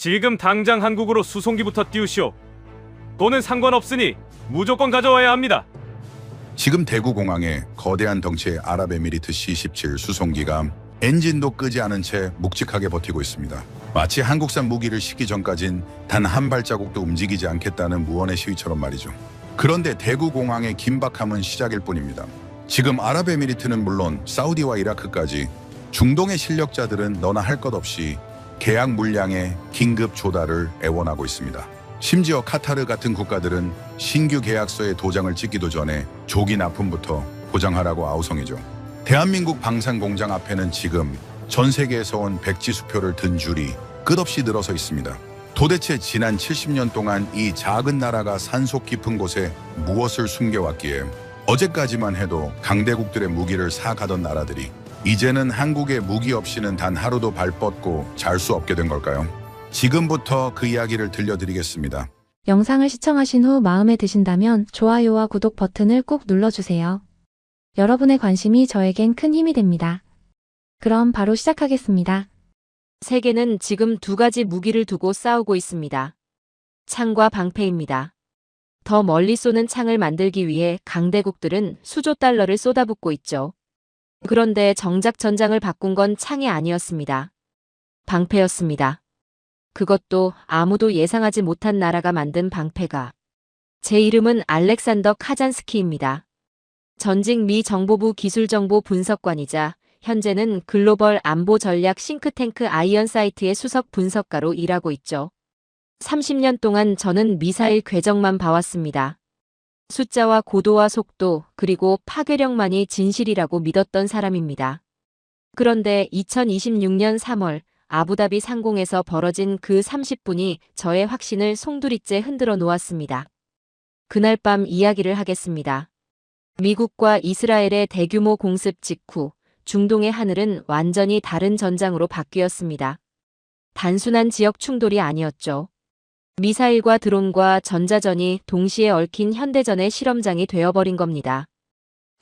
지금 당장 한국으로 수송기부터 띄우시오. 돈은 상관없으니 무조건 가져와야 합니다. 지금 대구공항에 거대한 덩치의 아랍에미리트 C-17 수송기가 엔진도 끄지 않은 채 묵직하게 버티고 있습니다. 마치 한국산 무기를 싣기 전까진 단 한 발자국도 움직이지 않겠다는 무언의 시위처럼 말이죠. 그런데 대구공항의 긴박함은 시작일 뿐입니다. 지금 아랍에미리트는 물론 사우디와 이라크까지 중동의 실력자들은 너나 할 것 없이 계약 물량의 긴급 조달을 애원하고 있습니다. 심지어 카타르 같은 국가들은 신규 계약서에 도장을 찍기도 전에 조기 납품부터 보장하라고 아우성이죠. 대한민국 방산공장 앞에는 지금 전 세계에서 온 백지 수표를 든 줄이 끝없이 늘어서 있습니다. 도대체 지난 70년 동안 이 작은 나라가 산속 깊은 곳에 무엇을 숨겨왔기에 어제까지만 해도 강대국들의 무기를 사가던 나라들이 이제는 한국의 무기 없이는 단 하루도 발 뻗고 잘 수 없게 된 걸까요? 지금부터 그 이야기를 들려드리겠습니다. 영상을 시청하신 후 마음에 드신다면 좋아요와 구독 버튼을 꾹 눌러주세요. 여러분의 관심이 저에겐 큰 힘이 됩니다. 그럼 바로 시작하겠습니다. 세계는 지금 두 가지 무기를 두고 싸우고 있습니다. 창과 방패입니다. 더 멀리 쏘는 창을 만들기 위해 강대국들은 수조 달러를 쏟아붓고 있죠. 그런데 정작 전장을 바꾼 건 창이 아니었습니다. 방패였습니다. 그것도 아무도 예상하지 못한 나라가 만든 방패가. 제 이름은 알렉산더 카잔스키입니다. 전직 미 정보부 기술정보 분석관이자 현재는 글로벌 안보 전략 싱크탱크 아이언사이트의 수석 분석가로 일하고 있죠. 30년 동안 저는 미사일 궤적만 봐왔습니다. 숫자와 고도와 속도 그리고 파괴력만이 진실이라고 믿었던 사람입니다. 그런데 2026년 3월 아부다비 상공에서 벌어진 그 30분이 저의 확신을 송두리째 흔들어 놓았습니다. 그날 밤 이야기를 하겠습니다. 미국과 이스라엘의 대규모 공습 직후 중동의 하늘은 완전히 다른 전장으로 바뀌었습니다. 단순한 지역 충돌이 아니었죠. 미사일과 드론과 전자전이 동시에 얽힌 현대전의 실험장이 되어버린 겁니다.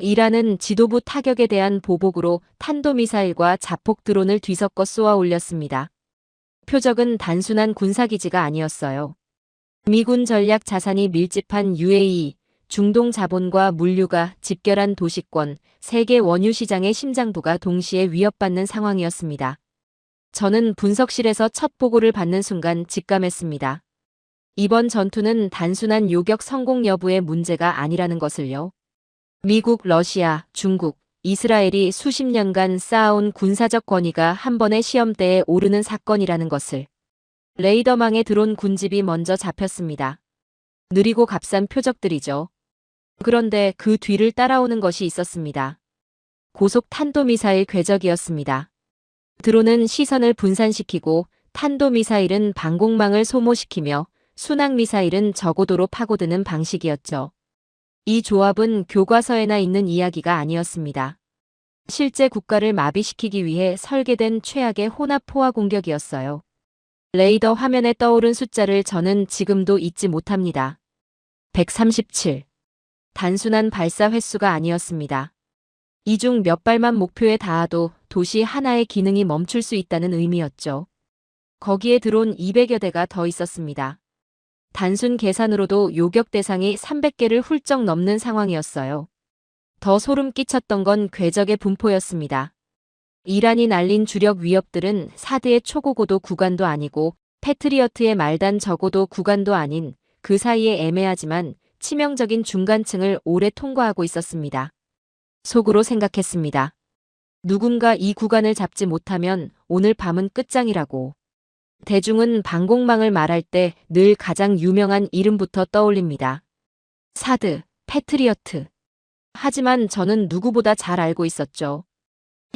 이란은 지도부 타격에 대한 보복으로 탄도미사일과 자폭 드론을 뒤섞어 쏘아 올렸습니다. 표적은 단순한 군사기지가 아니었어요. 미군 전략 자산이 밀집한 UAE, 중동 자본과 물류가 집결한 도시권, 세계 원유 시장의 심장부가 동시에 위협받는 상황이었습니다. 저는 분석실에서 첫 보고를 받는 순간 직감했습니다. 이번 전투는 단순한 요격 성공 여부의 문제가 아니라는 것을요. 미국, 러시아, 중국, 이스라엘이 수십 년간 쌓아온 군사적 권위가 한 번의 시험대에 오르는 사건이라는 것을. 레이더망에 들어온 군집이 먼저 잡혔습니다. 느리고 값싼 표적들이죠. 그런데 그 뒤를 따라오는 것이 있었습니다. 고속 탄도미사일 궤적이었습니다. 드론은 시선을 분산시키고 탄도미사일은 방공망을 소모시키며 순항미사일은 저고도로 파고드는 방식이었죠. 이 조합은 교과서에나 있는 이야기가 아니었습니다. 실제 국가를 마비시키기 위해 설계된 최악의 혼합 포화 공격이었어요. 레이더 화면에 떠오른 숫자를 저는 지금도 잊지 못합니다. 137. 단순한 발사 횟수가 아니었습니다. 이 중 몇 발만 목표에 닿아도 도시 하나의 기능이 멈출 수 있다는 의미였죠. 거기에 드론 200여 대가 더 있었습니다. 단순 계산으로도 요격 대상이 300개를 훌쩍 넘는 상황이었어요. 더 소름 끼쳤던 건 궤적의 분포였습니다. 이란이 날린 주력 위협들은 사드의 초고고도 구간도 아니고 패트리어트의 말단 저고도 구간도 아닌 그 사이에 애매하지만 치명적인 중간층을 오래 통과하고 있었습니다. 속으로 생각했습니다. 누군가 이 구간을 잡지 못하면 오늘 밤은 끝장이라고. 대중은 방공망을 말할 때 늘 가장 유명한 이름부터 떠올립니다. 사드, 패트리어트. 하지만 저는 누구보다 잘 알고 있었죠.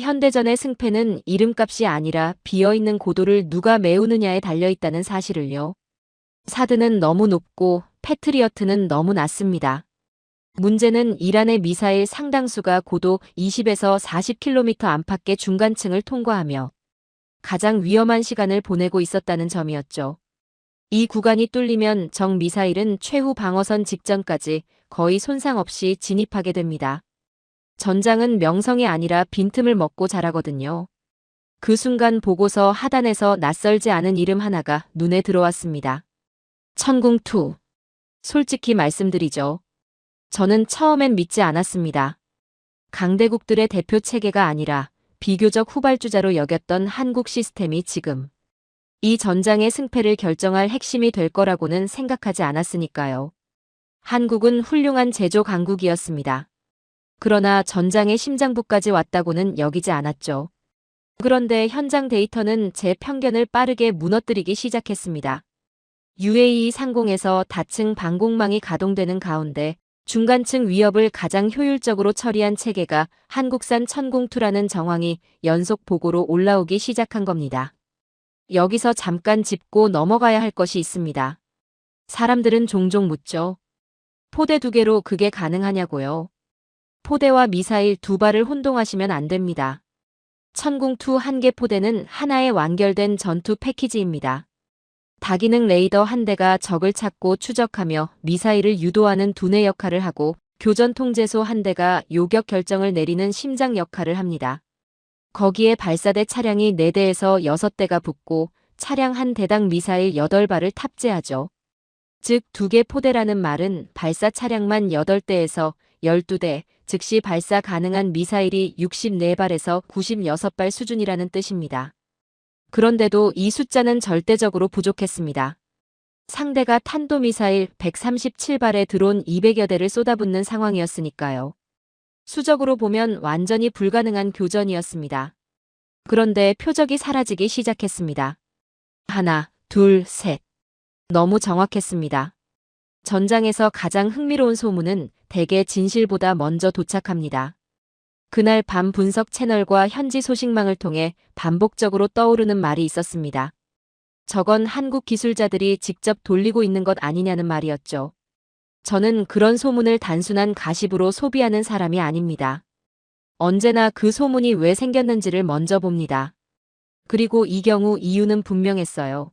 현대전의 승패는 이름값이 아니라 비어있는 고도를 누가 메우느냐에 달려있다는 사실을요. 사드는 너무 높고 패트리어트는 너무 낮습니다. 문제는 이란의 미사일 상당수가 고도 20에서 40km 안팎의 중간층을 통과하며 가장 위험한 시간을 보내고 있었다는 점이었죠. 이 구간이 뚫리면 적 미사일은 최후 방어선 직전까지 거의 손상 없이 진입하게 됩니다. 전장은 명성이 아니라 빈틈을 먹고 자라거든요. 그 순간 보고서 하단에서 낯설지 않은 이름 하나가 눈에 들어왔습니다. 천궁2. 솔직히 말씀드리죠. 저는 처음엔 믿지 않았습니다. 강대국들의 대표 체계가 아니라 비교적 후발주자로 여겼던 한국 시스템이 지금 이 전장의 승패를 결정할 핵심이 될 거라고는 생각하지 않았으니까요. 한국은 훌륭한 제조 강국이었습니다. 그러나 전장의 심장부까지 왔다고는 여기지 않았죠. 그런데 현장 데이터는 제 편견을 빠르게 무너뜨리기 시작했습니다. UAE 상공에서 다층 방공망이 가동되는 가운데 중간층 위협을 가장 효율적으로 처리한 체계가 한국산 천궁2라는 정황이 연속 보고로 올라오기 시작한 겁니다. 여기서 잠깐 짚고 넘어가야 할 것이 있습니다. 사람들은 종종 묻죠. 포대 2개로 그게 가능하냐고요. 포대와 미사일 2발을 혼동하시면 안 됩니다. 천궁2 1개 포대는 하나의 완결된 전투 패키지입니다. 다기능 레이더 1대가 적을 찾고 추적하며 미사일을 유도하는 두뇌 역할을 하고 교전 통제소 1대가 요격 결정을 내리는 심장 역할을 합니다. 거기에 발사대 차량이 4대에서 6대가 붙고 차량 1대당 미사일 8발을 탑재하죠. 즉 2개 포대라는 말은 발사 차량만 8대에서 12대, 즉시 발사 가능한 미사일이 64발에서 96발 수준이라는 뜻입니다. 그런데도 이 숫자는 절대적으로 부족했습니다. 상대가 탄도미사일 137발에 드론 200여 대를 쏟아붓는 상황이었으니까요. 수적으로 보면 완전히 불가능한 교전이었습니다. 그런데 표적이 사라지기 시작했습니다. 하나, 둘, 셋. 너무 정확했습니다. 전장에서 가장 흥미로운 소문은 대개 진실보다 먼저 도착합니다. 그날 밤 분석 채널과 현지 소식망을 통해 반복적으로 떠오르는 말이 있었습니다. 저건 한국 기술자들이 직접 돌리고 있는 것 아니냐는 말이었죠. 저는 그런 소문을 단순한 가십으로 소비하는 사람이 아닙니다. 언제나 그 소문이 왜 생겼는지를 먼저 봅니다. 그리고 이 경우 이유는 분명했어요.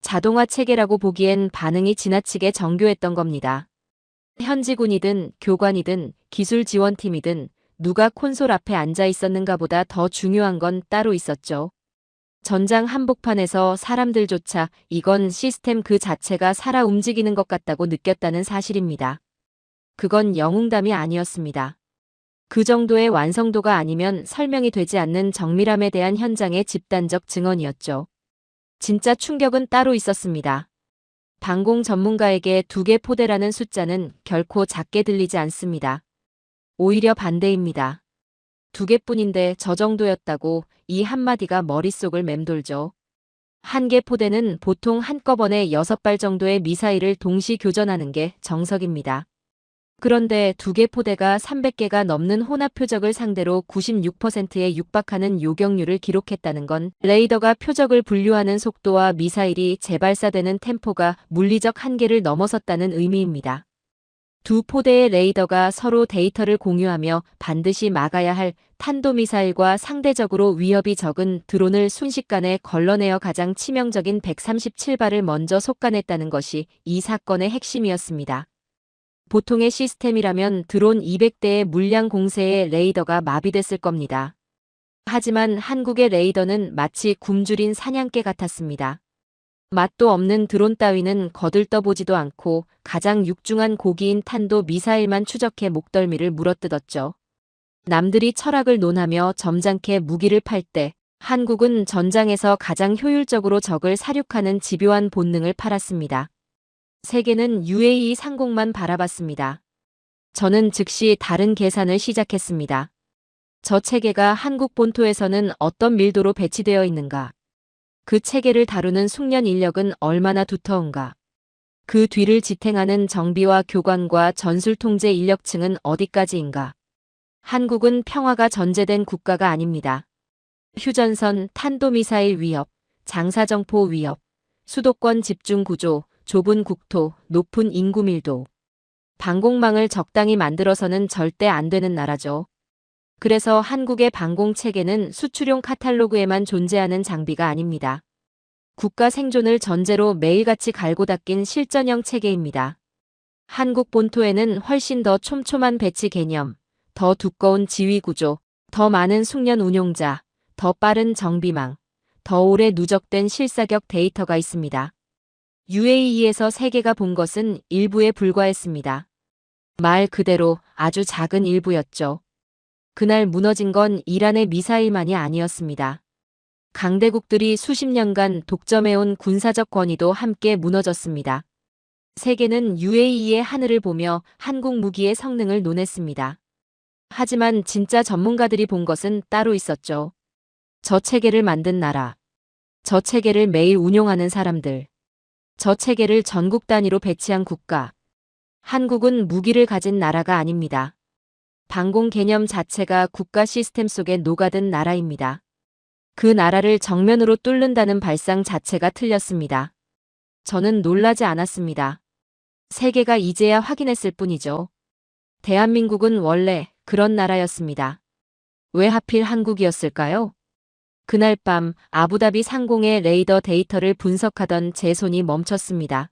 자동화 체계라고 보기엔 반응이 지나치게 정교했던 겁니다. 현지군이든 교관이든 기술 지원팀이든 누가 콘솔 앞에 앉아 있었는가 보다 더 중요한 건 따로 있었죠. 전장 한복판에서 사람들조차 이건 시스템 그 자체가 살아 움직이는 것 같다고 느꼈다는 사실입니다. 그건 영웅담이 아니었습니다. 그 정도의 완성도가 아니면 설명이 되지 않는 정밀함에 대한 현장의 집단적 증언이었죠. 진짜 충격은 따로 있었습니다. 방공 전문가에게 2개 포대라는 숫자는 결코 작게 들리지 않습니다. 오히려 반대입니다. 2개뿐인데 저 정도였다고 이 한마디가 머릿속을 맴돌죠. 1개 포대는 보통 한꺼번에 6발 정도의 미사일을 동시 교전하는 게 정석입니다. 그런데 2개 포대가 300개가 넘는 혼합 표적을 상대로 96%에 육박하는 요격률을 기록했다는 건 레이더가 표적을 분류하는 속도와 미사일이 재발사되는 템포가 물리적 한계를 넘어섰다는 의미입니다. 2 포대의 레이더가 서로 데이터를 공유하며 반드시 막아야 할 탄도미사일과 상대적으로 위협이 적은 드론을 순식간에 걸러내어 가장 치명적인 137발을 먼저 속간했다는 것이 이 사건의 핵심이었습니다. 보통의 시스템이라면 드론 200대의 물량 공세에 레이더가 마비됐을 겁니다. 하지만 한국의 레이더는 마치 굶주린 사냥개 같았습니다. 맛도 없는 드론 따위는 거들떠보지도 않고 가장 육중한 고기인 탄도 미사일만 추적해 목덜미를 물어뜯었죠. 남들이 철학을 논하며 점잖게 무기를 팔 때 한국은 전장에서 가장 효율적으로 적을 사륙하는 집요한 본능을 팔았습니다. 세계는 UAE 상공만 바라봤습니다. 저는 즉시 다른 계산을 시작했습니다. 저 체계가 한국 본토에서는 어떤 밀도로 배치되어 있는가? 그 체계를 다루는 숙련 인력은 얼마나 두터운가? 그 뒤를 지탱하는 정비와 교관과 전술 통제 인력층은 어디까지인가? 한국은 평화가 전제된 국가가 아닙니다. 휴전선, 탄도미사일 위협, 장사정포 위협, 수도권 집중 구조, 좁은 국토, 높은 인구 밀도. 방공망을 적당히 만들어서는 절대 안 되는 나라죠. 그래서 한국의 방공 체계는 수출용 카탈로그에만 존재하는 장비가 아닙니다. 국가 생존을 전제로 매일같이 갈고 닦인 실전형 체계입니다. 한국 본토에는 훨씬 더 촘촘한 배치 개념, 더 두꺼운 지휘 구조, 더 많은 숙련 운용자, 더 빠른 정비망, 더 오래 누적된 실사격 데이터가 있습니다. UAE에서 세계가 본 것은 일부에 불과했습니다. 말 그대로 아주 작은 일부였죠. 그날 무너진 건 이란의 미사일만이 아니었습니다. 강대국들이 수십 년간 독점해온 군사적 권위도 함께 무너졌습니다. 세계는 UAE의 하늘을 보며 한국 무기의 성능을 논했습니다. 하지만 진짜 전문가들이 본 것은 따로 있었죠. 저 체계를 만든 나라, 저 체계를 매일 운용하는 사람들, 저 체계를 전국 단위로 배치한 국가. 한국은 무기를 가진 나라가 아닙니다. 방공 개념 자체가 국가 시스템 속에 녹아든 나라입니다. 그 나라를 정면으로 뚫는다는 발상 자체가 틀렸습니다. 저는 놀라지 않았습니다. 세계가 이제야 확인했을 뿐이죠. 대한민국은 원래 그런 나라였습니다. 왜 하필 한국이었을까요? 그날 밤 아부다비 상공의 레이더 데이터를 분석하던 제 손이 멈췄습니다.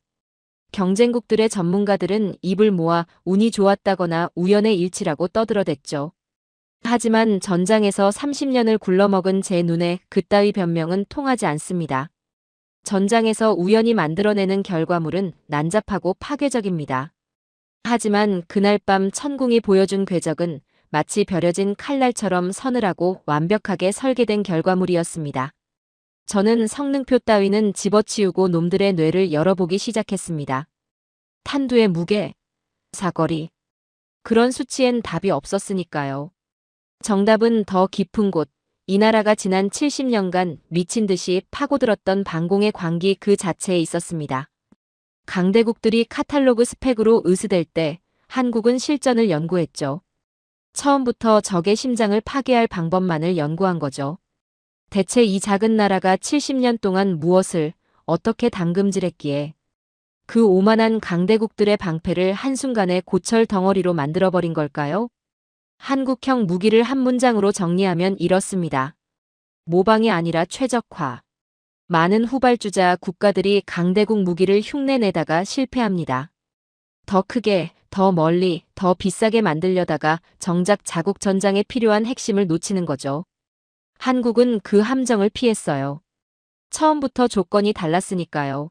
경쟁국들의 전문가들은 입을 모아 운이 좋았다거나 우연의 일치라고 떠들어댔죠. 하지만 전장에서 30년을 굴러먹은 제 눈에 그따위 변명은 통하지 않습니다. 전장에서 우연히 만들어내는 결과물은 난잡하고 파괴적입니다. 하지만 그날 밤 천궁이 보여준 궤적은 마치 벼려진 칼날처럼 서늘하고 완벽하게 설계된 결과물이었습니다. 저는 성능표 따위는 집어치우고 놈들의 뇌를 열어보기 시작했습니다. 탄두의 무게, 사거리. 그런 수치엔 답이 없었으니까요. 정답은 더 깊은 곳, 이 나라가 지난 70년간 미친 듯이 파고들었던 방공의 광기 그 자체에 있었습니다. 강대국들이 카탈로그 스펙으로 으스댈 때 한국은 실전을 연구했죠. 처음부터 적의 심장을 파괴할 방법만을 연구한 거죠. 대체 이 작은 나라가 70년 동안 무엇을 어떻게 담금질했기에 그 오만한 강대국들의 방패를 한순간에 고철 덩어리로 만들어버린 걸까요? 한국형 무기를 한 문장으로 정리하면 이렇습니다. 모방이 아니라 최적화. 많은 후발주자 국가들이 강대국 무기를 흉내내다가 실패합니다. 더 크게, 더 멀리, 더 비싸게 만들려다가 정작 자국 전장에 필요한 핵심을 놓치는 거죠. 한국은 그 함정을 피했어요. 처음부터 조건이 달랐으니까요.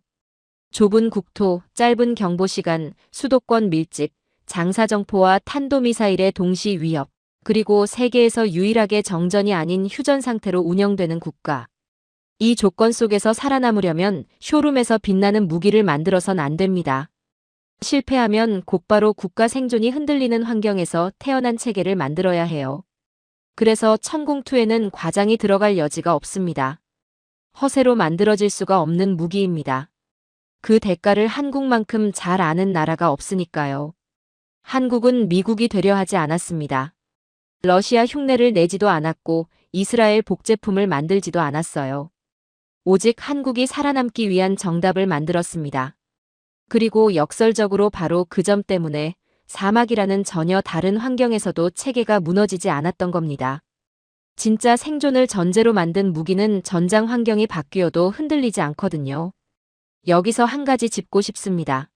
좁은 국토, 짧은 경보시간, 수도권 밀집, 장사정포와 탄도미사일의 동시 위협, 그리고 세계에서 유일하게 정전이 아닌 휴전 상태로 운영되는 국가. 이 조건 속에서 살아남으려면 쇼룸에서 빛나는 무기를 만들어선 안 됩니다. 실패하면 곧바로 국가 생존이 흔들리는 환경에서 태어난 체계를 만들어야 해요. 그래서 천궁2에는 과장이 들어갈 여지가 없습니다. 허세로 만들어질 수가 없는 무기입니다. 그 대가를 한국만큼 잘 아는 나라가 없으니까요. 한국은 미국이 되려 하지 않았습니다. 러시아 흉내를 내지도 않았고 이스라엘 복제품을 만들지도 않았어요. 오직 한국이 살아남기 위한 정답을 만들었습니다. 그리고 역설적으로 바로 그 점 때문에 사막이라는 전혀 다른 환경에서도 체계가 무너지지 않았던 겁니다. 진짜 생존을 전제로 만든 무기는 전장 환경이 바뀌어도 흔들리지 않거든요. 여기서 한 가지 짚고 싶습니다.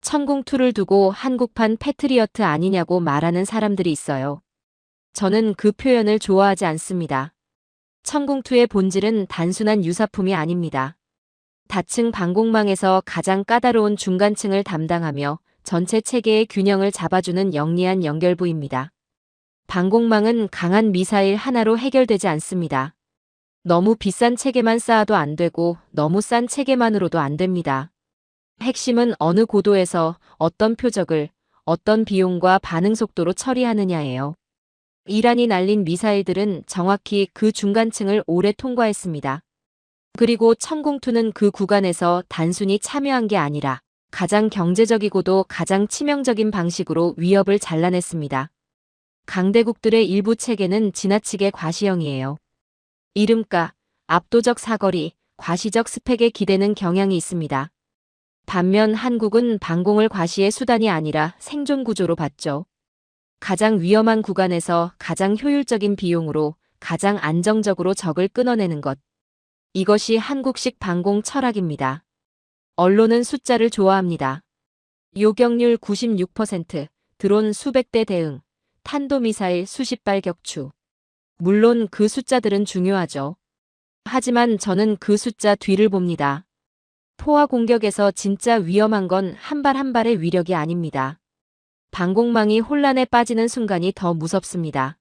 천궁2를 두고 한국판 패트리어트 아니냐고 말하는 사람들이 있어요. 저는 그 표현을 좋아하지 않습니다. 천궁2의 본질은 단순한 유사품이 아닙니다. 다층 방공망에서 가장 까다로운 중간층을 담당하며 전체 체계의 균형을 잡아주는 영리한 연결부입니다. 방공망은 강한 미사일 하나로 해결되지 않습니다. 너무 비싼 체계만 쌓아도 안 되고 너무 싼 체계만으로도 안 됩니다. 핵심은 어느 고도에서 어떤 표적을 어떤 비용과 반응 속도로 처리하느냐예요. 이란이 날린 미사일들은 정확히 그 중간층을 오래 통과했습니다. 그리고 천궁2는 그 구간에서 단순히 참여한 게 아니라 가장 경제적이고도 가장 치명적인 방식으로 위협을 잘라냈습니다. 강대국들의 일부 체계는 지나치게 과시형이에요. 이름값, 압도적 사거리, 과시적 스펙에 기대는 경향이 있습니다. 반면 한국은 방공을 과시의 수단이 아니라 생존 구조로 봤죠. 가장 위험한 구간에서 가장 효율적인 비용으로 가장 안정적으로 적을 끊어내는 것. 이것이 한국식 방공 철학입니다. 언론은 숫자를 좋아합니다. 요격률 96%, 드론 수백 대 대응, 탄도미사일 수십 발 격추. 물론 그 숫자들은 중요하죠. 하지만 저는 그 숫자 뒤를 봅니다. 포화 공격에서 진짜 위험한 건 한 발 한 발의 위력이 아닙니다. 방공망이 혼란에 빠지는 순간이 더 무섭습니다.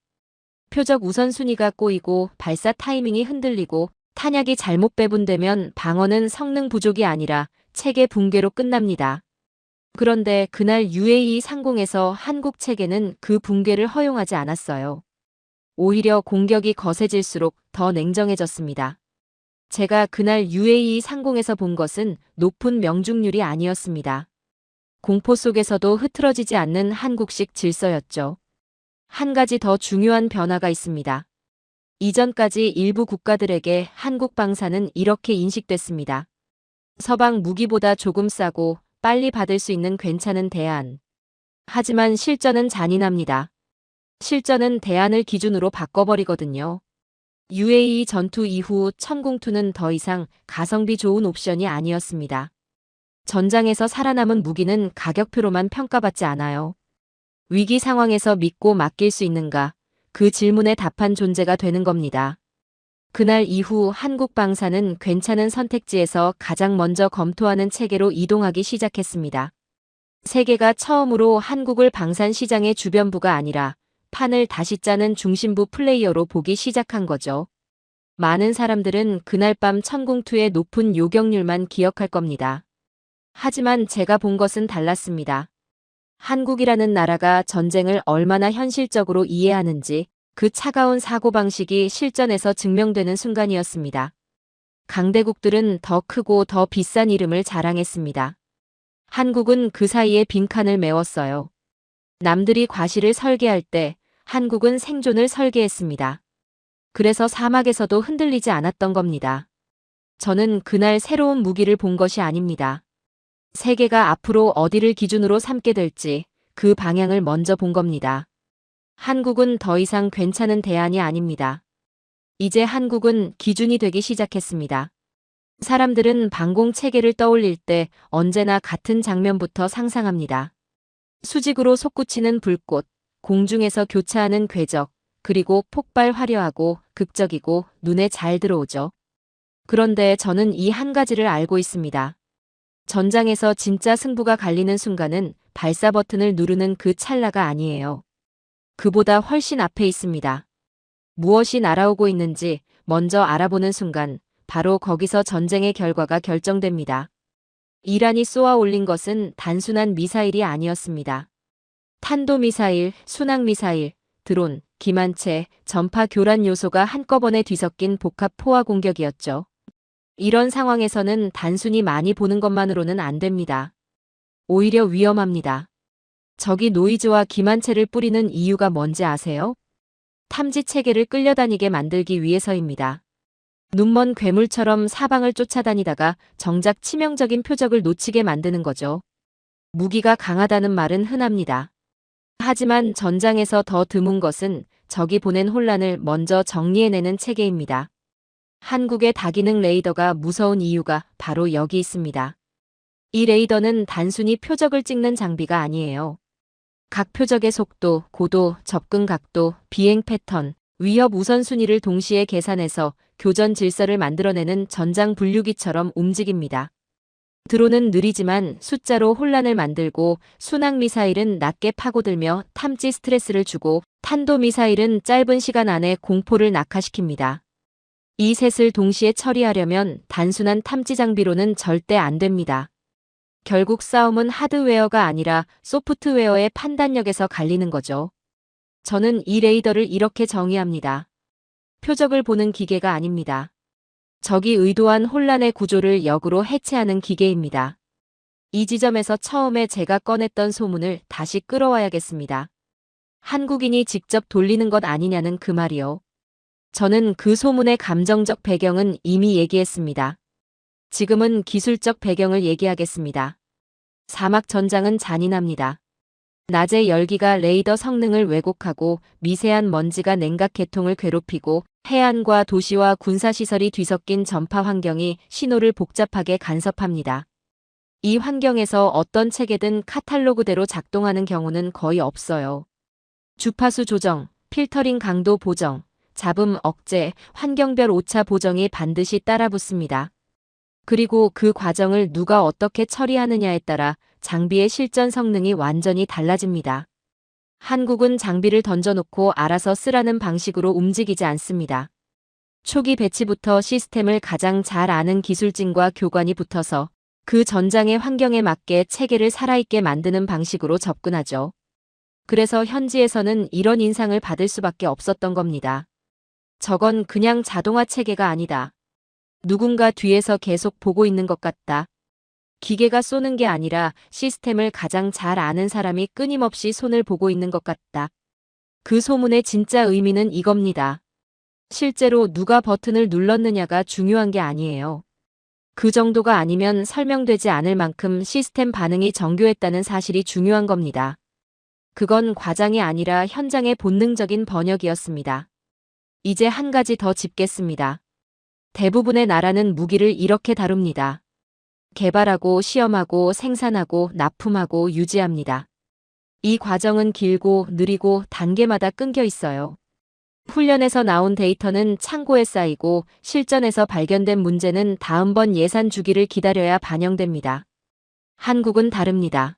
표적 우선순위가 꼬이고 발사 타이밍이 흔들리고 탄약이 잘못 배분되면 방어는 성능 부족이 아니라 체계 붕괴로 끝납니다. 그런데 그날 UAE 상공에서 한국 체계는 그 붕괴를 허용하지 않았어요. 오히려 공격이 거세질수록 더 냉정해졌습니다. 제가 그날 UAE 상공에서 본 것은 높은 명중률이 아니었습니다. 공포 속에서도 흐트러지지 않는 한국식 질서였죠. 한 가지 더 중요한 변화가 있습니다. 이전까지 일부 국가들에게 한국 방사는 이렇게 인식됐습니다. 서방 무기보다 조금 싸고 빨리 받을 수 있는 괜찮은 대안. 하지만 실전은 잔인합니다. 실전은 대안을 기준으로 바꿔버리거든요. UAE 전투 이후 천공투는 더 이상 가성비 좋은 옵션이 아니었습니다. 전장에서 살아남은 무기는 가격표로만 평가받지 않아요. 위기 상황에서 믿고 맡길 수 있는가? 그 질문에 답한 존재가 되는 겁니다. 그날 이후 한국 방사는 괜찮은 선택지에서 가장 먼저 검토하는 체계로 이동하기 시작했습니다. 세계가 처음으로 한국을 방산 시장의 주변부가 아니라 판을 다시 짜는 중심부 플레이어로 보기 시작한 거죠. 많은 사람들은 그날 밤 천공투의 높은 요격률만 기억할 겁니다. 하지만 제가 본 것은 달랐습니다. 한국이라는 나라가 전쟁을 얼마나 현실적으로 이해하는지 그 차가운 사고방식이 실전에서 증명되는 순간이었습니다. 강대국들은 더 크고 더 비싼 이름을 자랑했습니다. 한국은 그 사이에 빈칸을 메웠어요. 남들이 과실을 설계할 때 한국은 생존을 설계했습니다. 그래서 사막에서도 흔들리지 않았던 겁니다. 저는 그날 새로운 무기를 본 것이 아닙니다. 세계가 앞으로 어디를 기준으로 삼게 될지 그 방향을 먼저 본 겁니다. 한국은 더 이상 괜찮은 대안이 아닙니다. 이제 한국은 기준이 되기 시작했습니다. 사람들은 방공 체계를 떠올릴 때 언제나 같은 장면부터 상상합니다. 수직으로 솟구치는 불꽃, 공중에서 교차하는 궤적, 그리고 폭발 화려하고 극적이고 눈에 잘 들어오죠. 그런데 저는 이 한 가지를 알고 있습니다. 전장에서 진짜 승부가 갈리는 순간은 발사 버튼을 누르는 그 찰나가 아니에요. 그보다 훨씬 앞에 있습니다. 무엇이 날아오고 있는지 먼저 알아보는 순간 바로 거기서 전쟁의 결과가 결정됩니다. 이란이 쏘아 올린 것은 단순한 미사일이 아니었습니다. 탄도미사일, 순항미사일, 드론, 기만체, 전파 교란 요소가 한꺼번에 뒤섞인 복합 포화 공격이었죠. 이런 상황에서는 단순히 많이 보는 것만으로는 안 됩니다. 오히려 위험합니다. 적이 노이즈와 기만체를 뿌리는 이유가 뭔지 아세요? 탐지 체계를 끌려다니게 만들기 위해서입니다. 눈먼 괴물처럼 사방을 쫓아다니다가 정작 치명적인 표적을 놓치게 만드는 거죠. 무기가 강하다는 말은 흔합니다. 하지만 전장에서 더 드문 것은 적이 보낸 혼란을 먼저 정리해내는 체계입니다. 한국의 다기능 레이더가 무서운 이유가 바로 여기 있습니다. 이 레이더는 단순히 표적을 찍는 장비가 아니에요. 각 표적의 속도, 고도, 접근 각도, 비행 패턴, 위협 우선순위를 동시에 계산해서 교전 질서를 만들어내는 전장 분류기처럼 움직입니다. 드론은 느리지만 숫자로 혼란을 만들고 순항미사일은 낮게 파고들며 탐지 스트레스를 주고 탄도미사일은 짧은 시간 안에 공포를 낙하시킵니다. 이 셋을 동시에 처리하려면 단순한 탐지 장비로는 절대 안 됩니다. 결국 싸움은 하드웨어가 아니라 소프트웨어의 판단력에서 갈리는 거죠. 저는 이 레이더를 이렇게 정의합니다. 표적을 보는 기계가 아닙니다. 적이 의도한 혼란의 구조를 역으로 해체하는 기계입니다. 이 지점에서 처음에 제가 꺼냈던 소문을 다시 끌어와야겠습니다. 한국인이 직접 돌리는 것 아니냐는 그 말이요. 저는 그 소문의 감정적 배경은 이미 얘기했습니다. 지금은 기술적 배경을 얘기하겠습니다. 사막 전장은 잔인합니다. 낮의 열기가 레이더 성능을 왜곡하고 미세한 먼지가 냉각 계통을 괴롭히고 해안과 도시와 군사시설이 뒤섞인 전파 환경이 신호를 복잡하게 간섭합니다. 이 환경에서 어떤 체계든 카탈로그대로 작동하는 경우는 거의 없어요. 주파수 조정, 필터링 강도 보정, 잡음, 억제, 환경별 오차 보정이 반드시 따라붙습니다. 그리고 그 과정을 누가 어떻게 처리하느냐에 따라 장비의 실전 성능이 완전히 달라집니다. 한국은 장비를 던져놓고 알아서 쓰라는 방식으로 움직이지 않습니다. 초기 배치부터 시스템을 가장 잘 아는 기술진과 교관이 붙어서 그 전장의 환경에 맞게 체계를 살아있게 만드는 방식으로 접근하죠. 그래서 현지에서는 이런 인상을 받을 수밖에 없었던 겁니다. 저건 그냥 자동화 체계가 아니다. 누군가 뒤에서 계속 보고 있는 것 같다. 기계가 쏘는 게 아니라 시스템을 가장 잘 아는 사람이 끊임없이 손을 보고 있는 것 같다. 그 소문의 진짜 의미는 이겁니다. 실제로 누가 버튼을 눌렀느냐가 중요한 게 아니에요. 그 정도가 아니면 설명되지 않을 만큼 시스템 반응이 정교했다는 사실이 중요한 겁니다. 그건 과장이 아니라 현장의 본능적인 번역이었습니다. 이제 한 가지 더 짚겠습니다. 대부분의 나라는 무기를 이렇게 다룹니다. 개발하고 시험하고 생산하고 납품하고 유지합니다. 이 과정은 길고 느리고 단계마다 끊겨 있어요. 훈련에서 나온 데이터는 창고에 쌓이고 실전에서 발견된 문제는 다음번 예산 주기를 기다려야 반영됩니다. 한국은 다릅니다.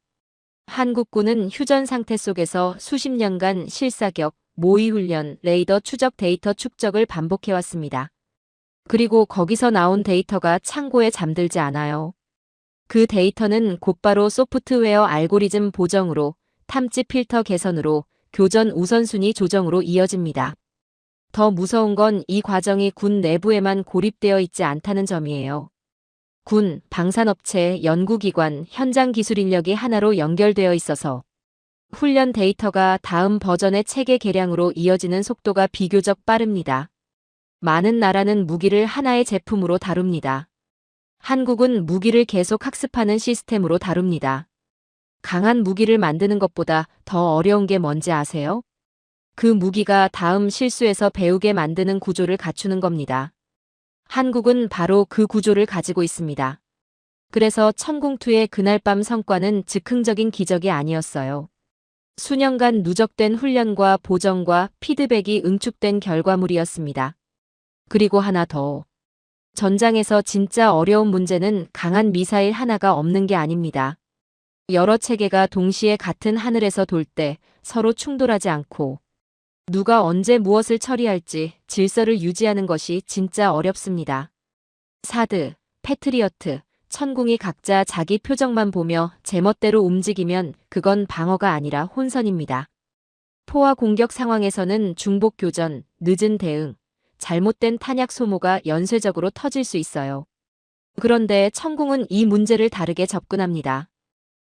한국군은 휴전 상태 속에서 수십 년간 실사격, 모의훈련, 레이더 추적 데이터 축적을 반복해왔습니다. 그리고 거기서 나온 데이터가 창고에 잠들지 않아요. 그 데이터는 곧바로 소프트웨어 알고리즘 보정으로, 탐지 필터 개선으로, 교전 우선순위 조정으로 이어집니다. 더 무서운 건 이 과정이 군 내부에만 고립되어 있지 않다는 점이에요. 군, 방산업체, 연구기관, 현장 기술 인력이 하나로 연결되어 있어서 훈련 데이터가 다음 버전의 체계 개량으로 이어지는 속도가 비교적 빠릅니다. 많은 나라는 무기를 하나의 제품으로 다룹니다. 한국은 무기를 계속 학습하는 시스템으로 다룹니다. 강한 무기를 만드는 것보다 더 어려운 게 뭔지 아세요? 그 무기가 다음 실수에서 배우게 만드는 구조를 갖추는 겁니다. 한국은 바로 그 구조를 가지고 있습니다. 그래서 천궁2의 그날 밤 성과는 즉흥적인 기적이 아니었어요. 수년간 누적된 훈련과 보정과 피드백이 응축된 결과물이었습니다. 그리고 하나 더. 전장에서 진짜 어려운 문제는 강한 미사일 하나가 없는 게 아닙니다. 여러 체계가 동시에 같은 하늘에서 돌 때 서로 충돌하지 않고 누가 언제 무엇을 처리할지 질서를 유지하는 것이 진짜 어렵습니다. 사드, 패트리어트, 천궁이 각자 자기 표정만 보며 제멋대로 움직이면 그건 방어가 아니라 혼선입니다. 포화 공격 상황에서는 중복 교전, 늦은 대응, 잘못된 탄약 소모가 연쇄적으로 터질 수 있어요. 그런데 천궁은 이 문제를 다르게 접근합니다.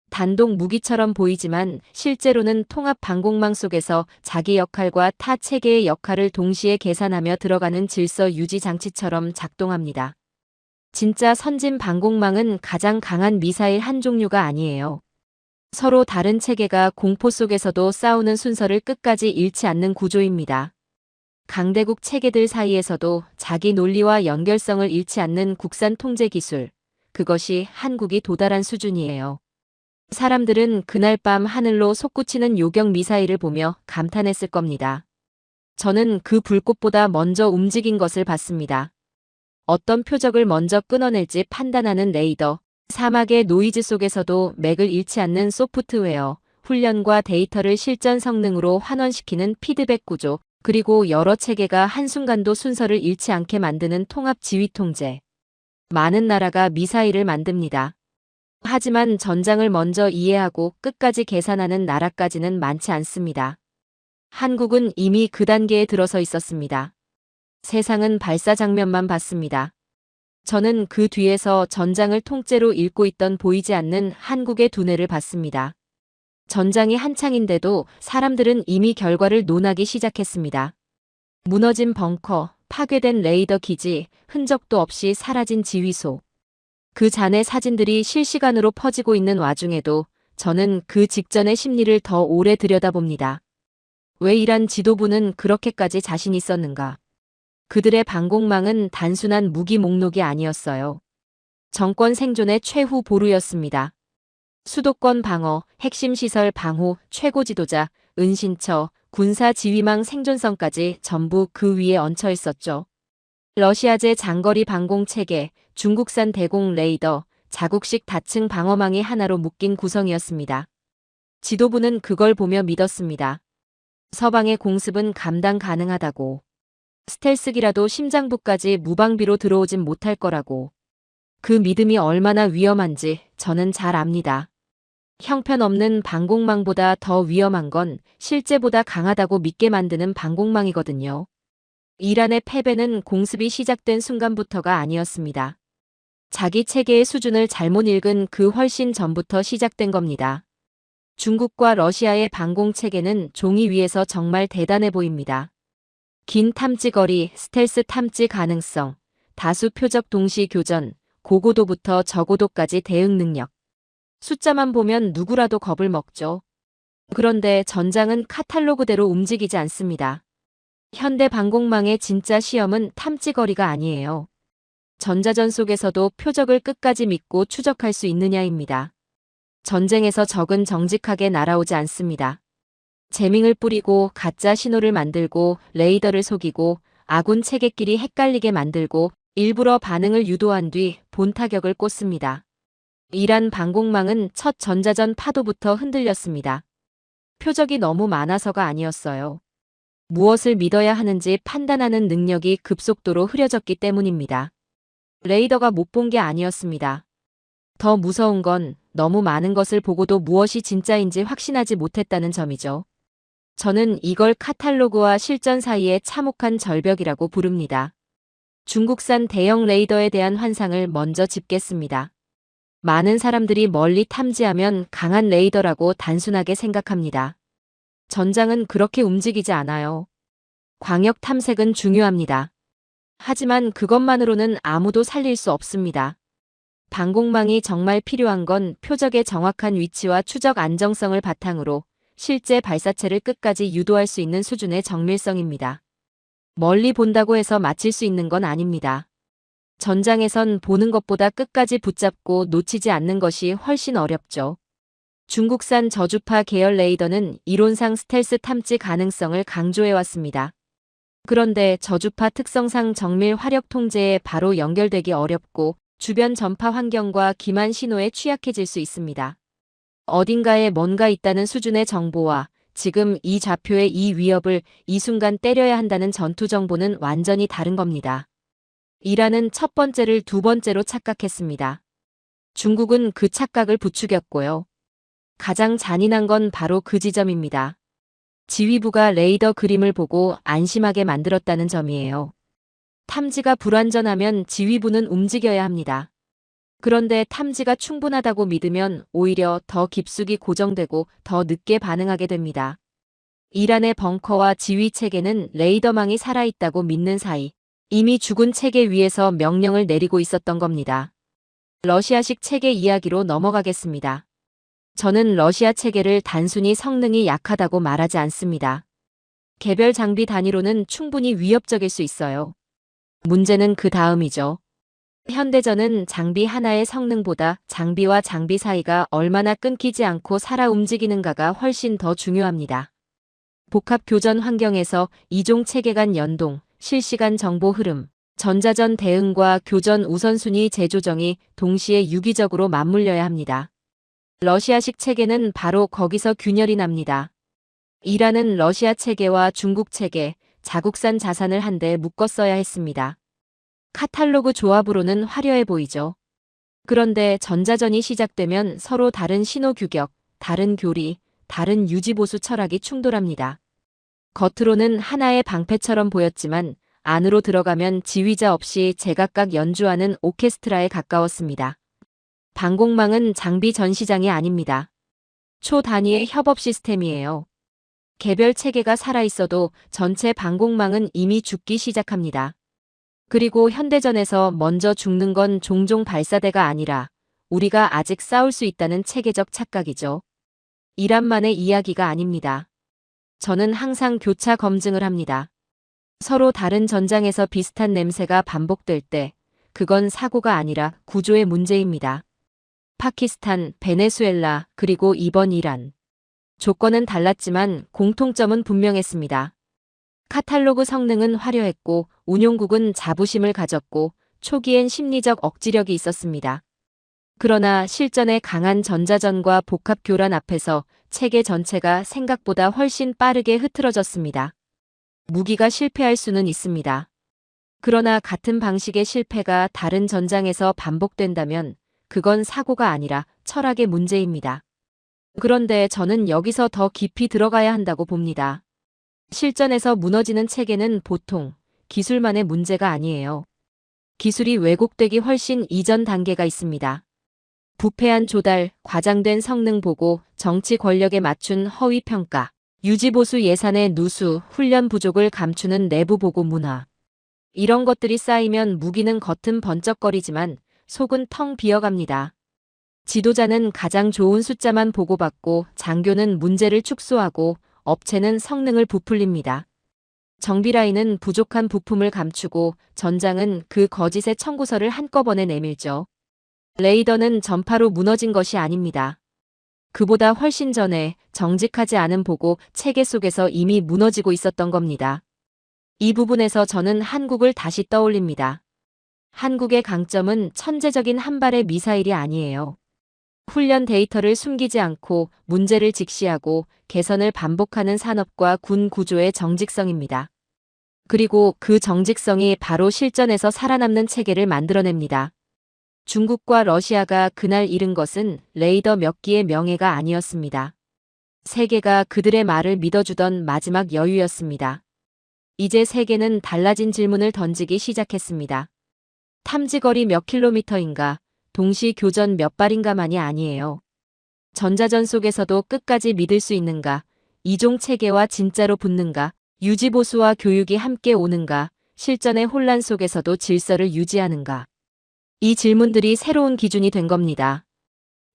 단독 무기처럼 보이지만 실제로는 통합 방공망 속에서 자기 역할과 타 체계의 역할을 동시에 계산하며 들어가는 질서 유지 장치처럼 작동합니다. 진짜 선진 방공망은 가장 강한 미사일 한 종류가 아니에요. 서로 다른 체계가 공포 속에서도 싸우는 순서를 끝까지 잃지 않는 구조입니다. 강대국 체계들 사이에서도 자기 논리와 연결성을 잃지 않는 국산 통제 기술, 그것이 한국이 도달한 수준이에요. 사람들은 그날 밤 하늘로 솟구치는 요격 미사일을 보며 감탄했을 겁니다. 저는 그 불꽃보다 먼저 움직인 것을 봤습니다. 어떤 표적을 먼저 끊어낼지 판단하는 레이더, 사막의 노이즈 속에서도 맥을 잃지 않는 소프트웨어, 훈련과 데이터를 실전 성능으로 환원시키는 피드백 구조, 그리고 여러 체계가 한순간도 순서를 잃지 않게 만드는 통합 지휘 통제. 많은 나라가 미사일을 만듭니다. 하지만 전장을 먼저 이해하고 끝까지 계산하는 나라까지는 많지 않습니다. 한국은 이미 그 단계에 들어서 있었습니다. 세상은 발사 장면만 봤습니다. 저는 그 뒤에서 전장을 통째로 읽고 있던 보이지 않는 한국의 두뇌를 봤습니다. 전장이 한창인데도 사람들은 이미 결과를 논하기 시작했습니다. 무너진 벙커, 파괴된 레이더 기지, 흔적도 없이 사라진 지휘소. 그 잔의 사진들이 실시간으로 퍼지고 있는 와중에도 저는 그 직전의 심리를 더 오래 들여다봅니다. 왜 이란 지도부는 그렇게까지 자신 있었는가? 그들의 방공망은 단순한 무기 목록이 아니었어요. 정권 생존의 최후 보루였습니다. 수도권 방어, 핵심 시설 방호, 최고 지도자, 은신처, 군사 지휘망 생존성까지 전부 그 위에 얹혀 있었죠. 러시아제 장거리 방공 체계, 중국산 대공 레이더, 자국식 다층 방어망이 하나로 묶인 구성이었습니다. 지도부는 그걸 보며 믿었습니다. 서방의 공습은 감당 가능하다고. 스텔스기라도 심장부까지 무방비로 들어오진 못할 거라고. 그 믿음이 얼마나 위험한지 저는 잘 압니다. 형편없는 방공망보다 더 위험한 건 실제보다 강하다고 믿게 만드는 방공망이거든요. 이란의 패배는 공습이 시작된 순간부터가 아니었습니다. 자기 체계의 수준을 잘못 읽은 그 훨씬 전부터 시작된 겁니다. 중국과 러시아의 방공 체계는 종이 위에서 정말 대단해 보입니다. 긴 탐지 거리, 스텔스 탐지 가능성, 다수 표적 동시 교전, 고고도부터 저고도까지 대응 능력. 숫자만 보면 누구라도 겁을 먹죠. 그런데 전장은 카탈로그대로 움직이지 않습니다. 현대 방공망의 진짜 시험은 탐지 거리가 아니에요. 전자전 속에서도 표적을 끝까지 믿고 추적할 수 있느냐입니다. 전쟁에서 적은 정직하게 날아오지 않습니다. 재밍을 뿌리고 가짜 신호를 만들고 레이더를 속이고 아군 체계끼리 헷갈리게 만들고 일부러 반응을 유도한 뒤 본타격을 꽂습니다. 이란 방공망은 첫 전자전 파도부터 흔들렸습니다. 표적이 너무 많아서가 아니었어요. 무엇을 믿어야 하는지 판단하는 능력이 급속도로 흐려졌기 때문입니다. 레이더가 못 본 게 아니었습니다. 더 무서운 건 너무 많은 것을 보고도 무엇이 진짜인지 확신하지 못했다는 점이죠. 저는 이걸 카탈로그와 실전 사이의 참혹한 절벽이라고 부릅니다. 중국산 대형 레이더에 대한 환상을 먼저 짚겠습니다. 많은 사람들이 멀리 탐지하면 강한 레이더라고 단순하게 생각합니다. 전장은 그렇게 움직이지 않아요. 광역 탐색은 중요합니다. 하지만 그것만으로는 아무도 살릴 수 없습니다. 방공망이 정말 필요한 건 표적의 정확한 위치와 추적 안정성을 바탕으로 실제 발사체를 끝까지 유도할 수 있는 수준의 정밀성입니다. 멀리 본다고 해서 맞힐 수 있는 건 아닙니다. 전장에선 보는 것보다 끝까지 붙잡고 놓치지 않는 것이 훨씬 어렵죠. 중국산 저주파 계열 레이더는 이론상 스텔스 탐지 가능성을 강조해왔습니다. 그런데 저주파 특성상 정밀 화력 통제에 바로 연결되기 어렵고 주변 전파 환경과 기만 신호에 취약해질 수 있습니다. 어딘가에 뭔가 있다는 수준의 정보와 지금 이 좌표의 이 위협을 이 순간 때려야 한다는 전투 정보는 완전히 다른 겁니다. 이란은 첫 번째를 두 번째로 착각했습니다. 중국은 그 착각을 부추겼고요. 가장 잔인한 건 바로 그 지점입니다. 지휘부가 레이더 그림을 보고 안심하게 만들었다는 점이에요. 탐지가 불완전하면 지휘부는 움직여야 합니다. 그런데 탐지가 충분하다고 믿으면 오히려 더 깊숙이 고정되고 더 늦게 반응하게 됩니다. 이란의 벙커와 지휘 체계는 레이더망이 살아있다고 믿는 사이 이미 죽은 체계 위에서 명령을 내리고 있었던 겁니다. 러시아식 체계 이야기로 넘어가겠습니다. 저는 러시아 체계를 단순히 성능이 약하다고 말하지 않습니다. 개별 장비 단위로는 충분히 위협적일 수 있어요. 문제는 그 다음이죠. 현대전은 장비 하나의 성능보다 장비와 장비 사이가 얼마나 끊기지 않고 살아 움직이는가가 훨씬 더 중요합니다. 복합 교전 환경에서 이종 체계 간 연동, 실시간 정보 흐름, 전자전 대응과 교전 우선순위 재조정이 동시에 유기적으로 맞물려야 합니다. 러시아식 체계는 바로 거기서 균열이 납니다. 이란은 러시아 체계와 중국 체계, 자국산 자산을 한데 묶어 써야 했습니다. 카탈로그 조합으로는 화려해 보이죠. 그런데 전자전이 시작되면 서로 다른 신호 규격, 다른 교리, 다른 유지보수 철학이 충돌합니다. 겉으로는 하나의 방패처럼 보였지만 안으로 들어가면 지휘자 없이 제각각 연주하는 오케스트라에 가까웠습니다. 방공망은 장비 전시장이 아닙니다. 초단위의 협업 시스템이에요. 개별 체계가 살아있어도 전체 방공망은 이미 죽기 시작합니다. 그리고 현대전에서 먼저 죽는 건 종종 발사대가 아니라 우리가 아직 싸울 수 있다는 체계적 착각이죠. 이란만의 이야기가 아닙니다. 저는 항상 교차 검증을 합니다. 서로 다른 전장에서 비슷한 냄새가 반복될 때 그건 사고가 아니라 구조의 문제입니다. 파키스탄, 베네수엘라, 그리고 이번 이란. 조건은 달랐지만 공통점은 분명했습니다. 카탈로그 성능은 화려했고 운용국은 자부심을 가졌고 초기엔 심리적 억지력이 있었습니다. 그러나 실전의 강한 전자전과 복합 교란 앞에서 체계 전체가 생각보다 훨씬 빠르게 흐트러졌습니다. 무기가 실패할 수는 있습니다. 그러나 같은 방식의 실패가 다른 전장에서 반복된다면 그건 사고가 아니라 철학의 문제입니다. 그런데 저는 여기서 더 깊이 들어가야 한다고 봅니다. 실전에서 무너지는 체계는 보통 기술만의 문제가 아니에요. 기술이 왜곡되기 훨씬 이전 단계가 있습니다. 부패한 조달, 과장된 성능 보고, 정치 권력에 맞춘 허위 평가, 유지보수 예산의 누수, 훈련 부족을 감추는 내부 보고 문화. 이런 것들이 쌓이면 무기는 겉은 번쩍거리지만 속은 텅 비어갑니다. 지도자는 가장 좋은 숫자만 보고받고 장교는 문제를 축소하고 업체는 성능을 부풀립니다. 정비라인은 부족한 부품을 감추고 전장은 그 거짓의 청구서를 한꺼번에 내밀죠. 레이더는 전파로 무너진 것이 아닙니다. 그보다 훨씬 전에 정직하지 않은 보고 체계 속에서 이미 무너지고 있었던 겁니다. 이 부분에서 저는 한국을 다시 떠올립니다. 한국의 강점은 천재적인 한 발의 미사일이 아니에요. 훈련 데이터를 숨기지 않고 문제를 직시하고 개선을 반복하는 산업과 군 구조의 정직성입니다. 그리고 그 정직성이 바로 실전에서 살아남는 체계를 만들어냅니다. 중국과 러시아가 그날 잃은 것은 레이더 몇 기의 명예가 아니었습니다. 세계가 그들의 말을 믿어주던 마지막 여유였습니다. 이제 세계는 달라진 질문을 던지기 시작했습니다. 탐지거리 몇 킬로미터인가, 동시 교전 몇 발인가만이 아니에요. 전자전 속에서도 끝까지 믿을 수 있는가, 이종 체계와 진짜로 붙는가, 유지보수와 교육이 함께 오는가, 실전의 혼란 속에서도 질서를 유지하는가. 이 질문들이 새로운 기준이 된 겁니다.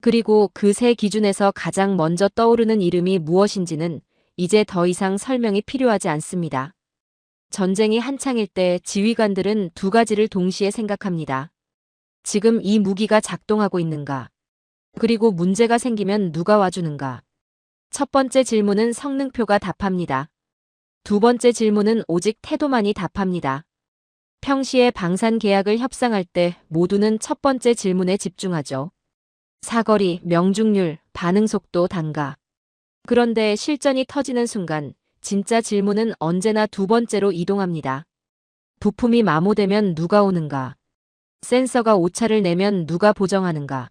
그리고 그 새 기준에서 가장 먼저 떠오르는 이름이 무엇인지는 이제 더 이상 설명이 필요하지 않습니다. 전쟁이 한창일 때 지휘관들은 두 가지를 동시에 생각합니다. 지금 이 무기가 작동하고 있는가? 그리고 문제가 생기면 누가 와주는가? 첫 번째 질문은 성능표가 답합니다. 두 번째 질문은 오직 태도만이 답합니다. 평시에 방산 계약을 협상할 때 모두는 첫 번째 질문에 집중하죠. 사거리, 명중률, 반응 속도, 단가. 그런데 실전이 터지는 순간 진짜 질문은 언제나 두 번째로 이동합니다. 부품이 마모되면 누가 오는가? 센서가 오차를 내면 누가 보정하는가?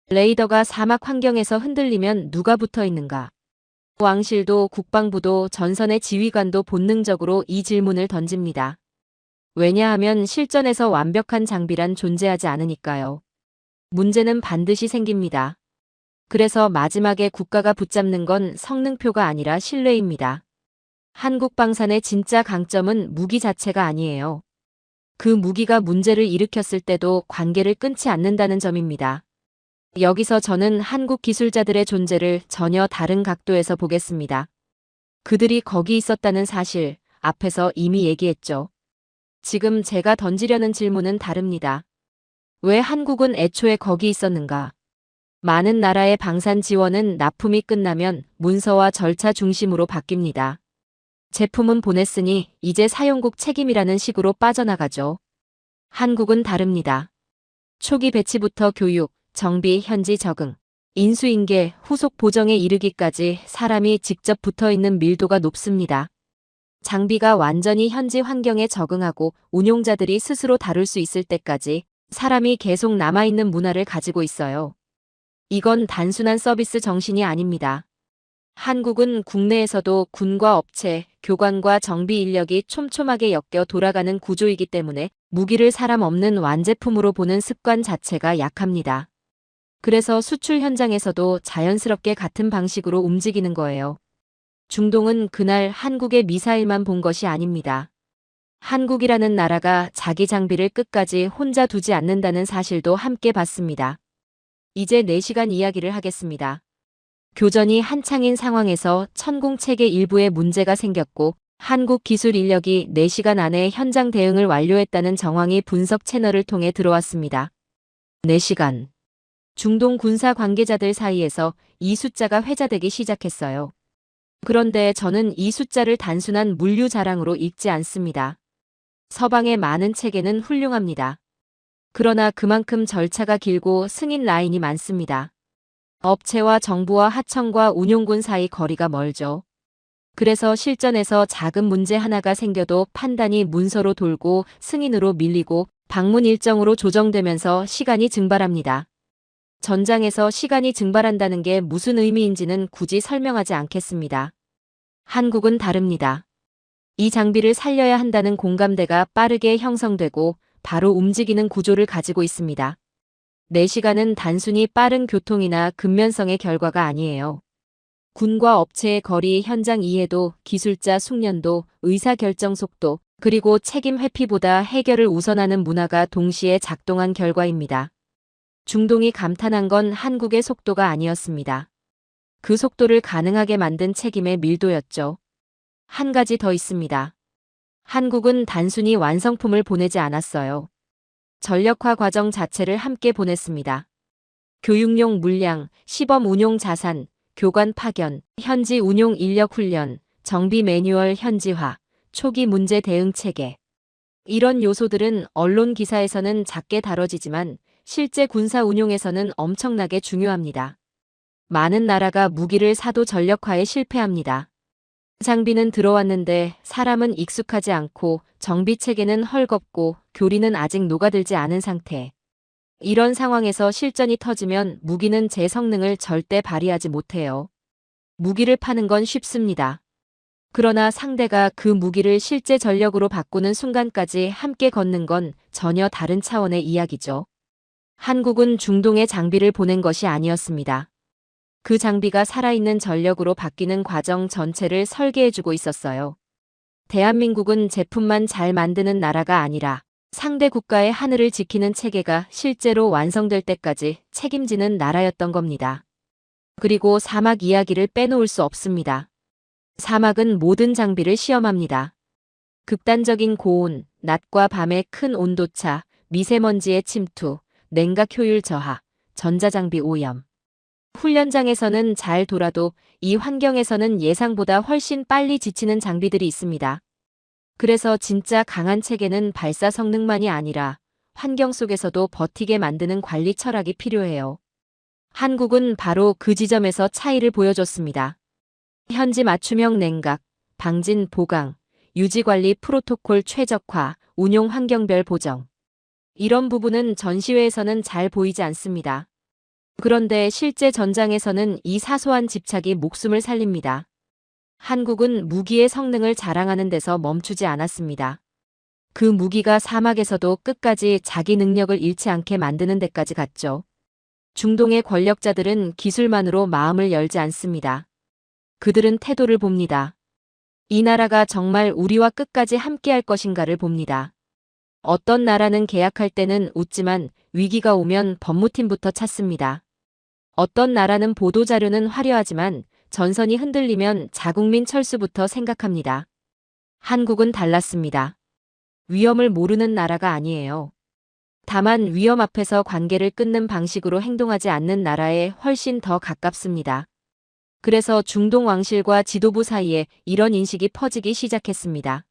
레이더가 사막 환경에서 흔들리면 누가 붙어 있는가? 왕실도 국방부도 전선의 지휘관도 본능적으로 이 질문을 던집니다. 왜냐하면 실전에서 완벽한 장비란 존재하지 않으니까요. 문제는 반드시 생깁니다. 그래서 마지막에 국가가 붙잡는 건 성능표가 아니라 신뢰입니다. 한국 방산의 진짜 강점은 무기 자체가 아니에요. 그 무기가 문제를 일으켰을 때도 관계를 끊지 않는다는 점입니다. 여기서 저는 한국 기술자들의 존재를 전혀 다른 각도에서 보겠습니다. 그들이 거기 있었다는 사실, 앞에서 이미 얘기했죠. 지금 제가 던지려는 질문은 다릅니다. 왜 한국은 애초에 거기 있었는가? 많은 나라의 방산 지원은 납품이 끝나면 문서와 절차 중심으로 바뀝니다. 제품은 보냈으니 이제 사용국 책임이라는 식으로 빠져나가죠. 한국은 다릅니다. 초기 배치부터 교육, 정비, 현지 적응, 인수인계, 후속 보정에 이르기까지 사람이 직접 붙어있는 밀도가 높습니다. 장비가 완전히 현지 환경에 적응하고 운용자들이 스스로 다룰 수 있을 때까지 사람이 계속 남아있는 문화를 가지고 있어요. 이건 단순한 서비스 정신이 아닙니다. 한국은 국내에서도 군과 업체, 교관과 정비 인력이 촘촘하게 엮여 돌아가는 구조이기 때문에 무기를 사람 없는 완제품으로 보는 습관 자체가 약합니다. 그래서 수출 현장에서도 자연스럽게 같은 방식으로 움직이는 거예요. 중동은 그날 한국의 미사일만 본 것이 아닙니다. 한국이라는 나라가 자기 장비를 끝까지 혼자 두지 않는다는 사실도 함께 봤습니다. 이제 4시간 이야기를 하겠습니다. 교전이 한창인 상황에서 천공체계 일부에 문제가 생겼고 한국 기술 인력이 4시간 안에 현장 대응을 완료했다는 정황이 분석 채널을 통해 들어왔습니다. 4시간. 중동 군사 관계자들 사이에서 이 숫자가 회자되기 시작했어요. 그런데 저는 이 숫자를 단순한 물류 자랑으로 읽지 않습니다. 서방의 많은 체계는 훌륭합니다. 그러나 그만큼 절차가 길고 승인 라인이 많습니다. 업체와 정부와 하청과 운용군 사이 거리가 멀죠. 그래서 실전에서 작은 문제 하나가 생겨도 판단이 문서로 돌고 승인으로 밀리고 방문 일정으로 조정되면서 시간이 증발합니다. 전장에서 시간이 증발한다는 게 무슨 의미인지는 굳이 설명하지 않겠습니다. 한국은 다릅니다. 이 장비를 살려야 한다는 공감대가 빠르게 형성되고 바로 움직이는 구조를 가지고 있습니다. 4시간은 단순히 빠른 교통이나 근면성의 결과가 아니에요. 군과 업체의 거리, 현장 이해도, 기술자 숙련도, 의사결정 속도, 그리고 책임 회피보다 해결을 우선하는 문화가 동시에 작동한 결과입니다. 중동이 감탄한 건 한국의 속도가 아니었습니다. 그 속도를 가능하게 만든 책임의 밀도였죠. 한 가지 더 있습니다. 한국은 단순히 완성품을 보내지 않았어요. 전력화 과정 자체를 함께 보냈습니다. 교육용 물량, 시범 운용 자산, 교관 파견, 현지 운용 인력 훈련, 정비 매뉴얼 현지화, 초기 문제 대응 체계. 이런 요소들은 언론 기사에서는 작게 다뤄지지만 실제 군사 운용에서는 엄청나게 중요합니다. 많은 나라가 무기를 사도 전력화에 실패합니다. 장비는 들어왔는데 사람은 익숙하지 않고 정비 체계는 헐겁고 교리는 아직 녹아들지 않은 상태. 이런 상황에서 실전이 터지면 무기는 제 성능을 절대 발휘하지 못해요. 무기를 파는 건 쉽습니다. 그러나 상대가 그 무기를 실제 전력으로 바꾸는 순간까지 함께 걷는 건 전혀 다른 차원의 이야기죠. 한국은 중동에 장비를 보낸 것이 아니었습니다. 그 장비가 살아있는 전력으로 바뀌는 과정 전체를 설계해주고 있었어요. 대한민국은 제품만 잘 만드는 나라가 아니라 상대 국가의 하늘을 지키는 체계가 실제로 완성될 때까지 책임지는 나라였던 겁니다. 그리고 사막 이야기를 빼놓을 수 없습니다. 사막은 모든 장비를 시험합니다. 극단적인 고온, 낮과 밤의 큰 온도차, 미세먼지의 침투, 냉각 효율 저하, 전자장비 오염. 훈련장에서는 잘 돌아도 이 환경에서는 예상보다 훨씬 빨리 지치는 장비들이 있습니다. 그래서 진짜 강한 체계는 발사 성능만이 아니라 환경 속에서도 버티게 만드는 관리 철학이 필요해요. 한국은 바로 그 지점에서 차이를 보여줬습니다. 현지 맞춤형 냉각, 방진 보강, 유지관리 프로토콜 최적화, 운용 환경별 보정. 이런 부분은 전시회에서는 잘 보이지 않습니다. 그런데 실제 전장에서는 이 사소한 집착이 목숨을 살립니다. 한국은 무기의 성능을 자랑하는 데서 멈추지 않았습니다. 그 무기가 사막에서도 끝까지 자기 능력을 잃지 않게 만드는 데까지 갔죠. 중동의 권력자들은 기술만으로 마음을 열지 않습니다. 그들은 태도를 봅니다. 이 나라가 정말 우리와 끝까지 함께할 것인가를 봅니다. 어떤 나라는 계약할 때는 웃지만 위기가 오면 법무팀부터 찾습니다. 어떤 나라는 보도자료는 화려하지만 전선이 흔들리면 자국민 철수부터 생각합니다. 한국은 달랐습니다. 위험을 모르는 나라가 아니에요. 다만 위험 앞에서 관계를 끊는 방식으로 행동하지 않는 나라에 훨씬 더 가깝습니다. 그래서 중동 왕실과 지도부 사이에 이런 인식이 퍼지기 시작했습니다.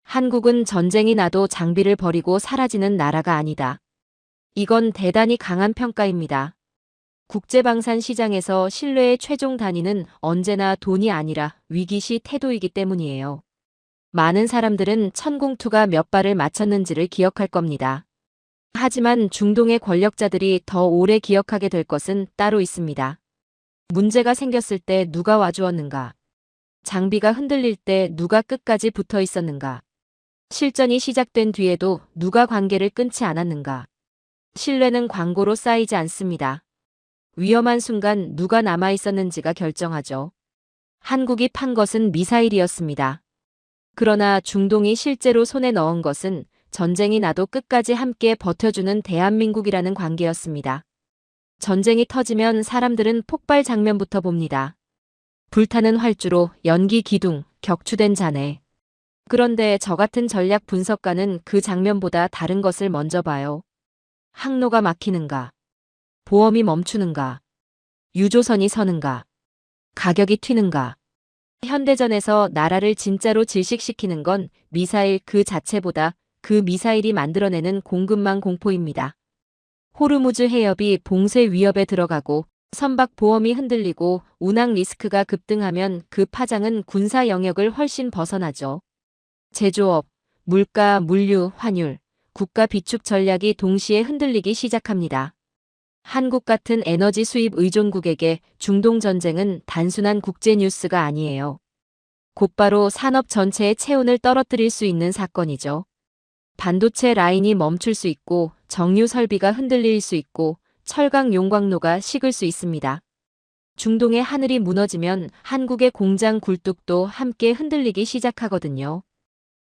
한국은 전쟁이 나도 장비를 버리고 사라지는 나라가 아니다. 이건 대단히 강한 평가입니다. 국제방산 시장에서 신뢰의 최종 단위는 언제나 돈이 아니라 위기시 태도이기 때문이에요. 많은 사람들은 천공투가 몇 발을 맞췄는지를 기억할 겁니다. 하지만 중동의 권력자들이 더 오래 기억하게 될 것은 따로 있습니다. 문제가 생겼을 때 누가 와주었는가? 장비가 흔들릴 때 누가 끝까지 붙어 있었는가? 실전이 시작된 뒤에도 누가 관계를 끊지 않았는가? 신뢰는 광고로 쌓이지 않습니다. 위험한 순간 누가 남아 있었는지가 결정하죠. 한국이 판 것은 미사일이었습니다. 그러나 중동이 실제로 손에 넣은 것은 전쟁이 나도 끝까지 함께 버텨주는 대한민국이라는 관계였습니다. 전쟁이 터지면 사람들은 폭발 장면부터 봅니다. 불타는 활주로, 연기 기둥, 격추된 잔해. 그런데 저 같은 전략 분석가는 그 장면보다 다른 것을 먼저 봐요. 항로가 막히는가? 보험이 멈추는가? 유조선이 서는가? 가격이 튀는가? 현대전에서 나라를 진짜로 질식시키는 건 미사일 그 자체보다 그 미사일이 만들어내는 공급망 공포입니다. 호르무즈 해협이 봉쇄 위협에 들어가고 선박 보험이 흔들리고 운항 리스크가 급등하면 그 파장은 군사 영역을 훨씬 벗어나죠. 제조업, 물가, 물류, 환율, 국가 비축 전략이 동시에 흔들리기 시작합니다. 한국 같은 에너지 수입 의존국에게 중동 전쟁은 단순한 국제 뉴스가 아니에요. 곧바로 산업 전체의 체온을 떨어뜨릴 수 있는 사건이죠. 반도체 라인이 멈출 수 있고 정유 설비가 흔들릴 수 있고 철강 용광로가 식을 수 있습니다. 중동의 하늘이 무너지면 한국의 공장 굴뚝도 함께 흔들리기 시작하거든요.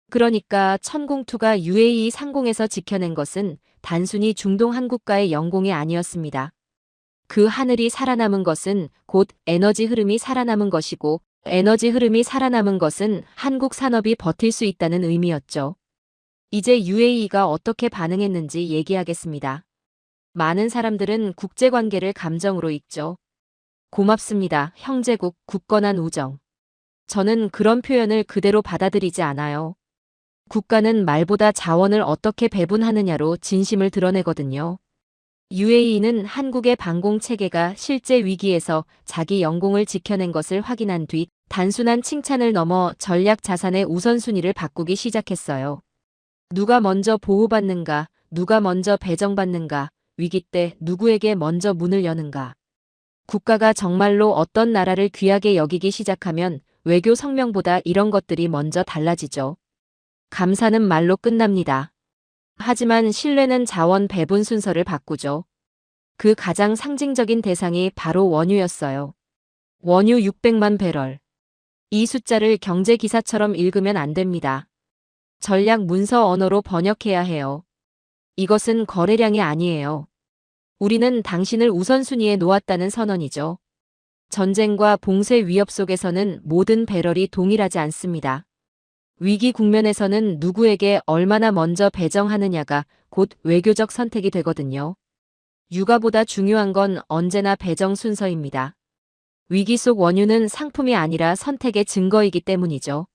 그러니까 천공투가 UAE 상공에서 지켜낸 것은 단순히 중동 한국가의 영공이 아니었습니다. 그 하늘이 살아남은 것은 곧 에너지 흐름이 살아남은 것이고 에너지 흐름이 살아남은 것은 한국 산업이 버틸 수 있다는 의미였죠. 이제 UAE가 어떻게 반응했는지 얘기하겠습니다. 많은 사람들은 국제관계를 감정으로 읽죠. 고맙습니다. 형제국, 굳건한 우정. 저는 그런 표현을 그대로 받아들이지 않아요. 국가는 말보다 자원을 어떻게 배분하느냐로 진심을 드러내거든요. UAE는 한국의 방공 체계가 실제 위기에서 자기 영공을 지켜낸 것을 확인한 뒤 단순한 칭찬을 넘어 전략 자산의 우선순위를 바꾸기 시작했어요. 누가 먼저 보호받는가, 누가 먼저 배정받는가, 위기 때 누구에게 먼저 문을 여는가. 국가가 정말로 어떤 나라를 귀하게 여기기 시작하면 외교 성명보다 이런 것들이 먼저 달라지죠. 감사는 말로 끝납니다. 하지만 신뢰는 자원 배분 순서를 바꾸죠. 그 가장 상징적인 대상이 바로 원유였어요. 원유 600만 배럴. 이 숫자를 경제 기사처럼 읽으면 안 됩니다. 전략 문서 언어로 번역해야 해요. 이것은 거래량이 아니에요. 우리는 당신을 우선순위에 놓았다는 선언이죠. 전쟁과 봉쇄 위협 속에서는 모든 배럴이 동일하지 않습니다. 위기 국면에서는 누구에게 얼마나 먼저 배정하느냐가 곧 외교적 선택이 되거든요. 유가보다 중요한 건 언제나 배정 순서입니다. 위기 속 원유는 상품이 아니라 선택의 증거이기 때문이죠.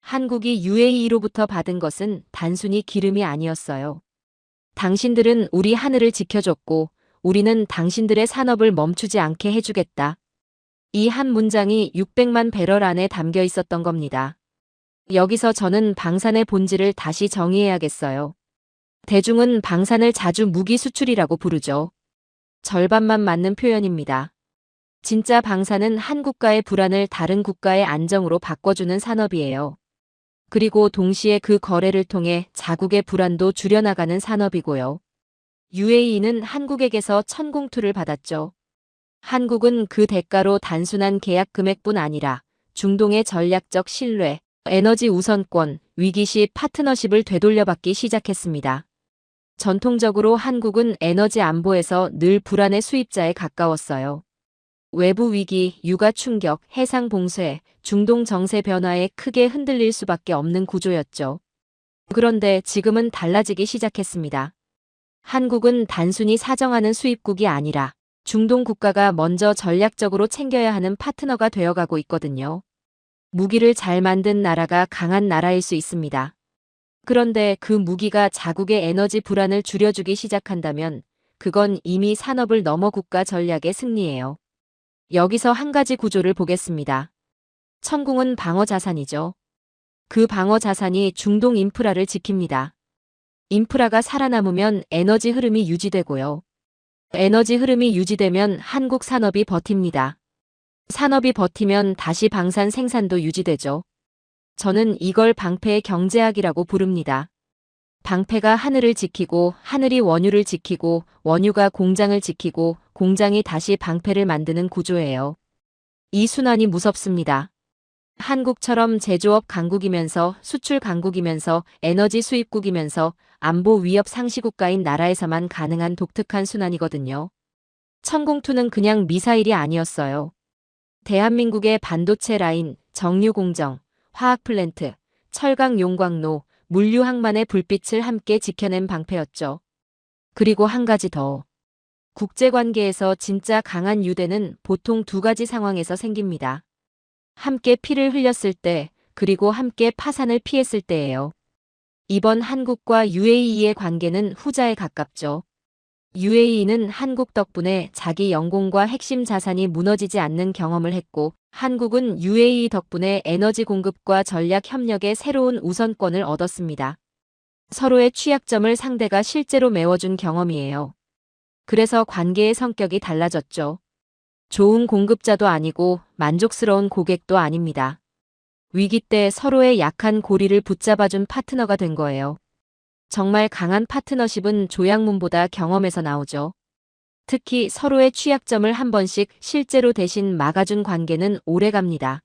한국이 UAE로부터 받은 것은 단순히 기름이 아니었어요. 당신들은 우리 하늘을 지켜줬고 우리는 당신들의 산업을 멈추지 않게 해주겠다. 이 한 문장이 600만 배럴 안에 담겨 있었던 겁니다. 여기서 저는 방산의 본질을 다시 정의해야겠어요. 대중은 방산을 자주 무기 수출이라고 부르죠. 절반만 맞는 표현입니다. 진짜 방산은 한 국가의 불안을 다른 국가의 안정으로 바꿔주는 산업이에요. 그리고 동시에 그 거래를 통해 자국의 불안도 줄여나가는 산업이고요. UAE는 한국에게서 천공투를 받았죠. 한국은 그 대가로 단순한 계약 금액뿐 아니라 중동의 전략적 신뢰, 에너지 우선권, 위기시 파트너십을 되돌려받기 시작했습니다. 전통적으로 한국은 에너지 안보에서 늘 불안의 수입자에 가까웠어요. 외부 위기, 육아 충격, 해상 봉쇄, 중동 정세 변화에 크게 흔들릴 수밖에 없는 구조였죠. 그런데 지금은 달라지기 시작했습니다. 한국은 단순히 사정하는 수입국이 아니라 중동 국가가 먼저 전략적으로 챙겨야 하는 파트너가 되어가고 있거든요. 무기를 잘 만든 나라가 강한 나라일 수 있습니다. 그런데 그 무기가 자국의 에너지 불안을 줄여주기 시작한다면 그건 이미 산업을 넘어 국가 전략의 승리예요. 여기서 한 가지 구조를 보겠습니다. 천공은 방어 자산이죠. 그 방어 자산이 중동 인프라를 지킵니다. 인프라가 살아남으면 에너지 흐름이 유지되고요. 에너지 흐름이 유지되면 한국 산업이 버팁니다. 산업이 버티면 다시 방산 생산도 유지되죠. 저는 이걸 방패의 경제학이라고 부릅니다. 방패가 하늘을 지키고 하늘이 원유를 지키고 원유가 공장을 지키고 공장이 다시 방패를 만드는 구조예요. 이 순환이 무섭습니다. 한국처럼 제조업 강국이면서 수출 강국이면서 에너지 수입국이면서 안보 위협 상시 국가인 나라에서만 가능한 독특한 순환이거든요. 천공투는 그냥 미사일이 아니었어요. 대한민국의 반도체 라인, 정유 공정, 화학 플랜트, 철강 용광로, 물류 항만의 불빛을 함께 지켜낸 방패였죠. 그리고 한 가지 더. 국제관계에서 진짜 강한 유대는 보통 두 가지 상황에서 생깁니다. 함께 피를 흘렸을 때, 그리고 함께 파산을 피했을 때예요. 이번 한국과 UAE의 관계는 후자에 가깝죠. UAE는 한국 덕분에 자기 영공과 핵심 자산이 무너지지 않는 경험을 했고, 한국은 UAE 덕분에 에너지 공급과 전략 협력의 새로운 우선권을 얻었습니다. 서로의 취약점을 상대가 실제로 메워준 경험이에요. 그래서 관계의 성격이 달라졌죠. 좋은 공급자도 아니고 만족스러운 고객도 아닙니다. 위기 때 서로의 약한 고리를 붙잡아준 파트너가 된 거예요. 정말 강한 파트너십은 조약문보다 경험에서 나오죠. 특히 서로의 취약점을 한 번씩 실제로 대신 막아준 관계는 오래갑니다.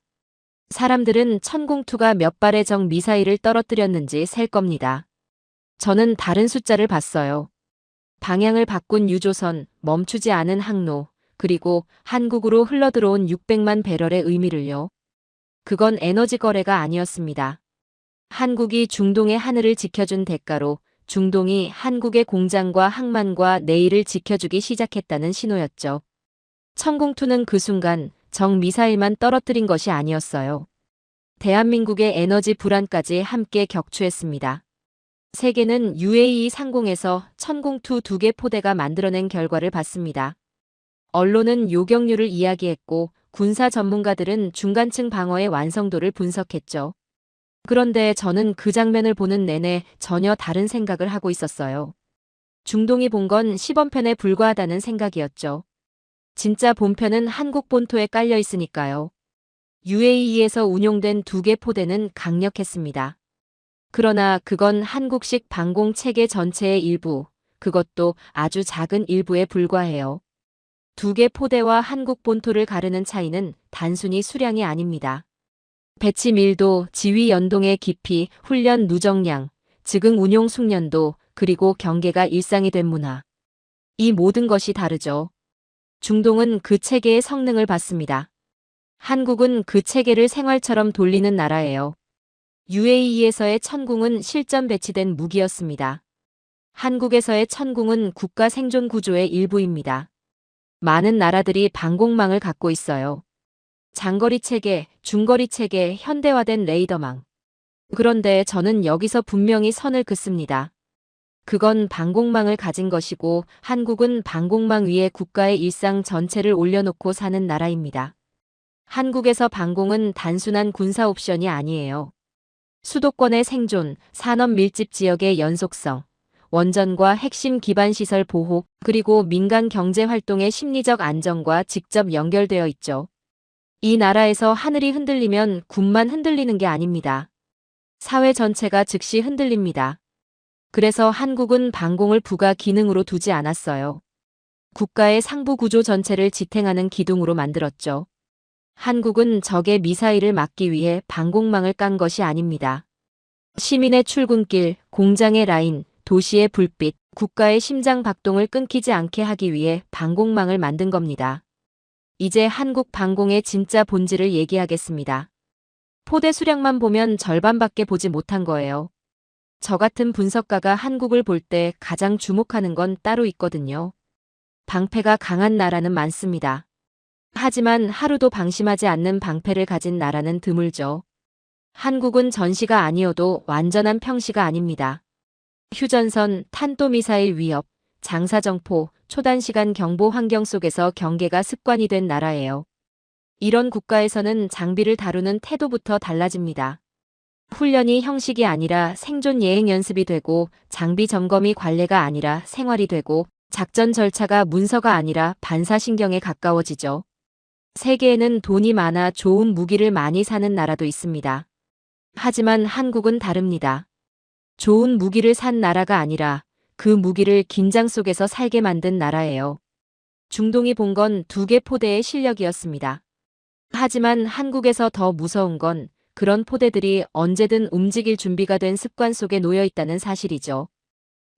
사람들은 천공투가 몇 발의 적 미사일을 떨어뜨렸는지 셀 겁니다. 저는 다른 숫자를 봤어요. 방향을 바꾼 유조선, 멈추지 않은 항로, 그리고 한국으로 흘러들어온 600만 배럴의 의미를요. 그건 에너지 거래가 아니었습니다. 한국이 중동의 하늘을 지켜준 대가로 중동이 한국의 공장과 항만과 내일을 지켜주기 시작했다는 신호였죠. 천공투는 그 순간 적 미사일만 떨어뜨린 것이 아니었어요. 대한민국의 에너지 불안까지 함께 격추했습니다. 세계는 UAE 상공에서 천공투 2개 포대가 만들어낸 결과를 봤습니다. 언론은 요격률을 이야기했고 군사 전문가들은 중간층 방어의 완성도를 분석했죠. 그런데 저는 그 장면을 보는 내내 전혀 다른 생각을 하고 있었어요. 중동이 본 건 시범편에 불과하다는 생각이었죠. 진짜 본편은 한국 본토에 깔려 있으니까요. UAE에서 운용된 2개 포대는 강력했습니다. 그러나 그건 한국식 방공 체계 전체의 일부, 그것도 아주 작은 일부에 불과해요. 2개 포대와 한국 본토를 가르는 차이는 단순히 수량이 아닙니다. 배치 밀도, 지휘 연동의 깊이, 훈련 누적량, 즉흥 운용 숙련도, 그리고 경계가 일상이 된 문화. 이 모든 것이 다르죠. 중동은 그 체계의 성능을 받습니다. 한국은 그 체계를 생활처럼 돌리는 나라예요. UAE에서의 천궁은 실전 배치된 무기였습니다. 한국에서의 천궁은 국가 생존 구조의 일부입니다. 많은 나라들이 방공망을 갖고 있어요. 장거리 체계, 중거리 체계, 현대화된 레이더망. 그런데 저는 여기서 분명히 선을 긋습니다. 그건 방공망을 가진 것이고 한국은 방공망 위에 국가의 일상 전체를 올려놓고 사는 나라입니다. 한국에서 방공은 단순한 군사 옵션이 아니에요. 수도권의 생존, 산업 밀집 지역의 연속성, 원전과 핵심 기반 시설 보호, 그리고 민간 경제 활동의 심리적 안정과 직접 연결되어 있죠. 이 나라에서 하늘이 흔들리면 군만 흔들리는 게 아닙니다. 사회 전체가 즉시 흔들립니다. 그래서 한국은 방공을 부가 기능으로 두지 않았어요. 국가의 상부 구조 전체를 지탱하는 기둥으로 만들었죠. 한국은 적의 미사일을 막기 위해 방공망을 깐 것이 아닙니다. 시민의 출근길, 공장의 라인, 도시의 불빛, 국가의 심장 박동을 끊기지 않게 하기 위해 방공망을 만든 겁니다. 이제 한국 방공의 진짜 본질을 얘기하겠습니다. 포대 수량만 보면 절반밖에 보지 못한 거예요. 저 같은 분석가가 한국을 볼 때 가장 주목하는 건 따로 있거든요. 방패가 강한 나라는 많습니다. 하지만 하루도 방심하지 않는 방패를 가진 나라는 드물죠. 한국은 전시가 아니어도 완전한 평시가 아닙니다. 휴전선, 탄도미사일 위협, 장사정포, 초단시간 경보 환경 속에서 경계가 습관이 된 나라예요. 이런 국가에서는 장비를 다루는 태도부터 달라집니다. 훈련이 형식이 아니라 생존 예행 연습이 되고 장비 점검이 관례가 아니라 생활이 되고 작전 절차가 문서가 아니라 반사신경에 가까워지죠. 세계에는 돈이 많아 좋은 무기를 많이 사는 나라도 있습니다. 하지만 한국은 다릅니다. 좋은 무기를 산 나라가 아니라 그 무기를 긴장 속에서 살게 만든 나라예요. 중동이 본 건 2개 포대의 실력이었습니다. 하지만 한국에서 더 무서운 건 그런 포대들이 언제든 움직일 준비가 된 습관 속에 놓여 있다는 사실이죠.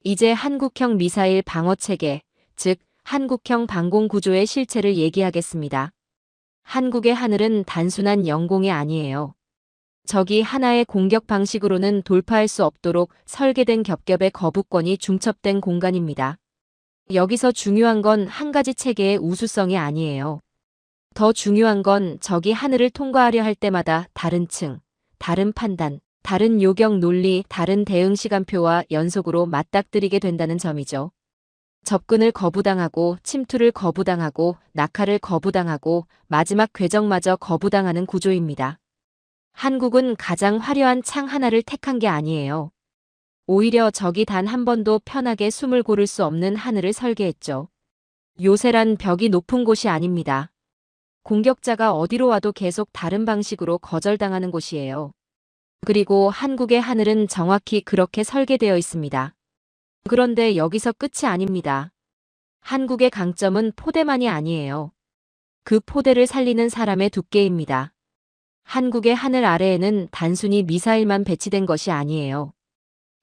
이제 한국형 미사일 방어체계, 즉 한국형 방공구조의 실체를 얘기하겠습니다. 한국의 하늘은 단순한 영공이 아니에요. 적이 하나의 공격 방식으로는 돌파할 수 없도록 설계된 겹겹의 거부권이 중첩된 공간입니다. 여기서 중요한 건 한 가지 체계의 우수성이 아니에요. 더 중요한 건 적이 하늘을 통과하려 할 때마다 다른 층, 다른 판단, 다른 요격 논리, 다른 대응 시간표와 연속으로 맞닥뜨리게 된다는 점이죠. 접근을 거부당하고 침투를 거부당하고 낙하를 거부당하고 마지막 궤적마저 거부당하는 구조입니다. 한국은 가장 화려한 창 하나를 택한 게 아니에요. 오히려 적이 단 한 번도 편하게 숨을 고를 수 없는 하늘을 설계했죠. 요새란 벽이 높은 곳이 아닙니다. 공격자가 어디로 와도 계속 다른 방식으로 거절당하는 곳이에요. 그리고 한국의 하늘은 정확히 그렇게 설계되어 있습니다. 그런데 여기서 끝이 아닙니다. 한국의 강점은 포대만이 아니에요. 그 포대를 살리는 사람의 두께입니다. 한국의 하늘 아래에는 단순히 미사일만 배치된 것이 아니에요.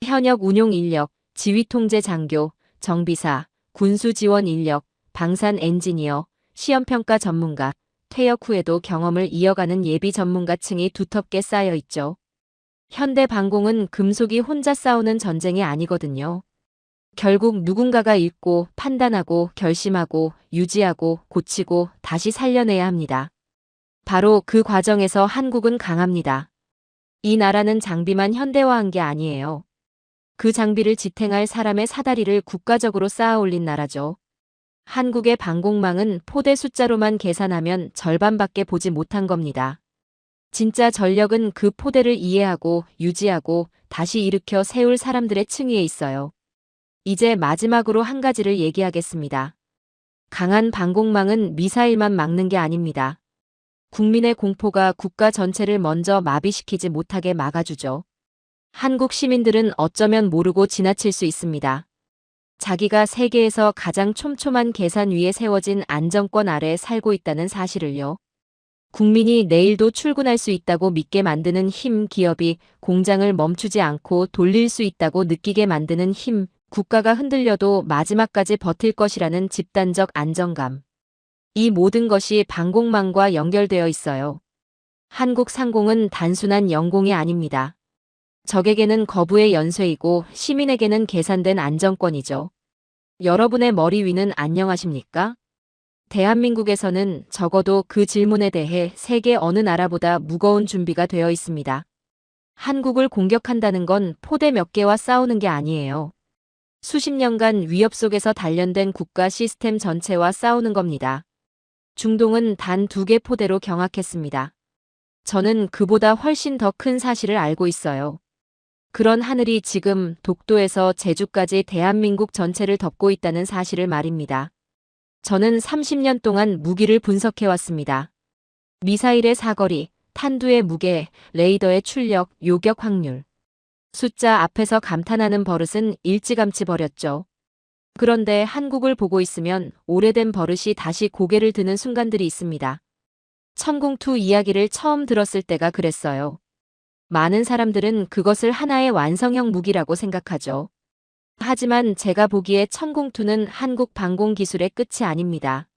현역 운용 인력, 지휘 통제 장교, 정비사, 군수 지원 인력, 방산 엔지니어, 시험평가 전문가, 퇴역 후에도 경험을 이어가는 예비 전문가층이 두텁게 쌓여 있죠. 현대 방공은 금속이 혼자 싸우는 전쟁이 아니거든요. 결국 누군가가 읽고 판단하고 결심하고 유지하고 고치고 다시 살려내야 합니다. 바로 그 과정에서 한국은 강합니다. 이 나라는 장비만 현대화한 게 아니에요. 그 장비를 지탱할 사람의 사다리를 국가적으로 쌓아 올린 나라죠. 한국의 방공망은 포대 숫자로만 계산하면 절반밖에 보지 못한 겁니다. 진짜 전력은 그 포대를 이해하고 유지하고 다시 일으켜 세울 사람들의 층위에 있어요. 이제 마지막으로 한 가지를 얘기하겠습니다. 강한 방공망은 미사일만 막는 게 아닙니다. 국민의 공포가 국가 전체를 먼저 마비시키지 못하게 막아주죠. 한국 시민들은 어쩌면 모르고 지나칠 수 있습니다. 자기가 세계에서 가장 촘촘한 계산 위에 세워진 안정권 아래 살고 있다는 사실을요. 국민이 내일도 출근할 수 있다고 믿게 만드는 힘, 기업이 공장을 멈추지 않고 돌릴 수 있다고 느끼게 만드는 힘, 국가가 흔들려도 마지막까지 버틸 것이라는 집단적 안정감. 이 모든 것이 방공망과 연결되어 있어요. 한국 상공은 단순한 영공이 아닙니다. 적에게는 거부의 연쇄이고 시민에게는 계산된 안정권이죠. 여러분의 머리 위는 안녕하십니까? 대한민국에서는 적어도 그 질문에 대해 세계 어느 나라보다 무거운 준비가 되어 있습니다. 한국을 공격한다는 건 포대 몇 개와 싸우는 게 아니에요. 수십 년간 위협 속에서 단련된 국가 시스템 전체와 싸우는 겁니다. 중동은 단 2개 포대로 경악했습니다. 저는 그보다 훨씬 더 큰 사실을 알고 있어요. 그런 하늘이 지금 독도에서 제주까지 대한민국 전체를 덮고 있다는 사실을 말입니다. 저는 30년 동안 무기를 분석해왔습니다. 미사일의 사거리, 탄두의 무게, 레이더의 출력, 요격 확률. 숫자 앞에서 감탄하는 버릇은 일찌감치 버렸죠. 그런데 한국을 보고 있으면 오래된 버릇이 다시 고개를 드는 순간들이 있습니다. 천공투 이야기를 처음 들었을 때가 그랬어요. 많은 사람들은 그것을 하나의 완성형 무기라고 생각하죠. 하지만 제가 보기에 천공투는 한국 방공 기술의 끝이 아닙니다.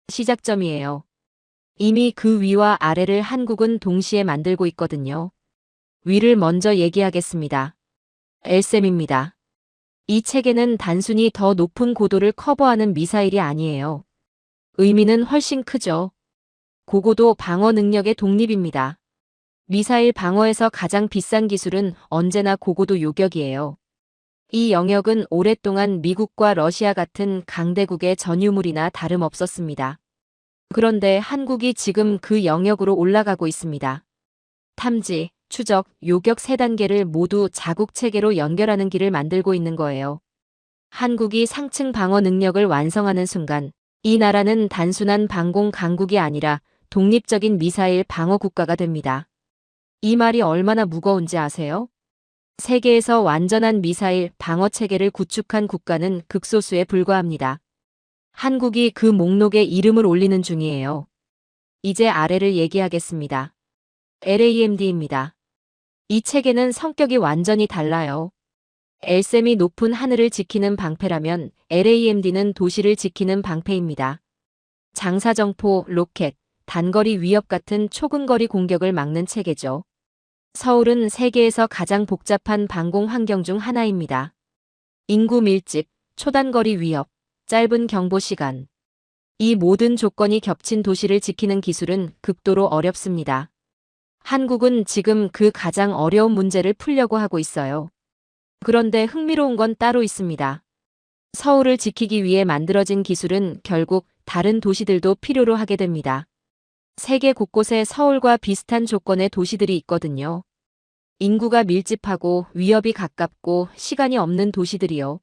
시작점이에요. 이미 그 위와 아래를 한국은 동시에 만들고 있거든요. 위를 먼저 얘기하겠습니다. LSAM입니다. 이 체계는 단순히 더 높은 고도를 커버하는 미사일이 아니에요. 의미는 훨씬 크죠. 고고도 방어 능력의 독립입니다. 미사일 방어에서 가장 비싼 기술은 언제나 고고도 요격이에요. 이 영역은 오랫동안 미국과 러시아 같은 강대국의 전유물이나 다름없었습니다. 그런데 한국이 지금 그 영역으로 올라가고 있습니다. 탐지, 추적, 요격 3단계를 모두 자국 체계로 연결하는 길을 만들고 있는 거예요. 한국이 상층 방어 능력을 완성하는 순간 이 나라는 단순한 방공 강국이 아니라 독립적인 미사일 방어 국가가 됩니다. 이 말이 얼마나 무거운지 아세요? 세계에서 완전한 미사일 방어 체계를 구축한 국가는 극소수에 불과합니다. 한국이 그 목록에 이름을 올리는 중이에요. 이제 아래를 얘기하겠습니다. LAMD입니다. 이 체계는 성격이 완전히 달라요. LSAM이 높은 하늘을 지키는 방패라면 LAMD는 도시를 지키는 방패입니다. 장사정포, 로켓, 단거리 위협 같은 초근거리 공격을 막는 체계죠. 서울은 세계에서 가장 복잡한 방공 환경 중 하나입니다. 인구 밀집, 초단거리 위협, 짧은 경보 시간. 이 모든 조건이 겹친 도시를 지키는 기술은 극도로 어렵습니다. 한국은 지금 그 가장 어려운 문제를 풀려고 하고 있어요. 그런데 흥미로운 건 따로 있습니다. 서울을 지키기 위해 만들어진 기술은 결국 다른 도시들도 필요로 하게 됩니다. 세계 곳곳에 서울과 비슷한 조건의 도시들이 있거든요. 인구가 밀집하고 위협이 가깝고 시간이 없는 도시들이요.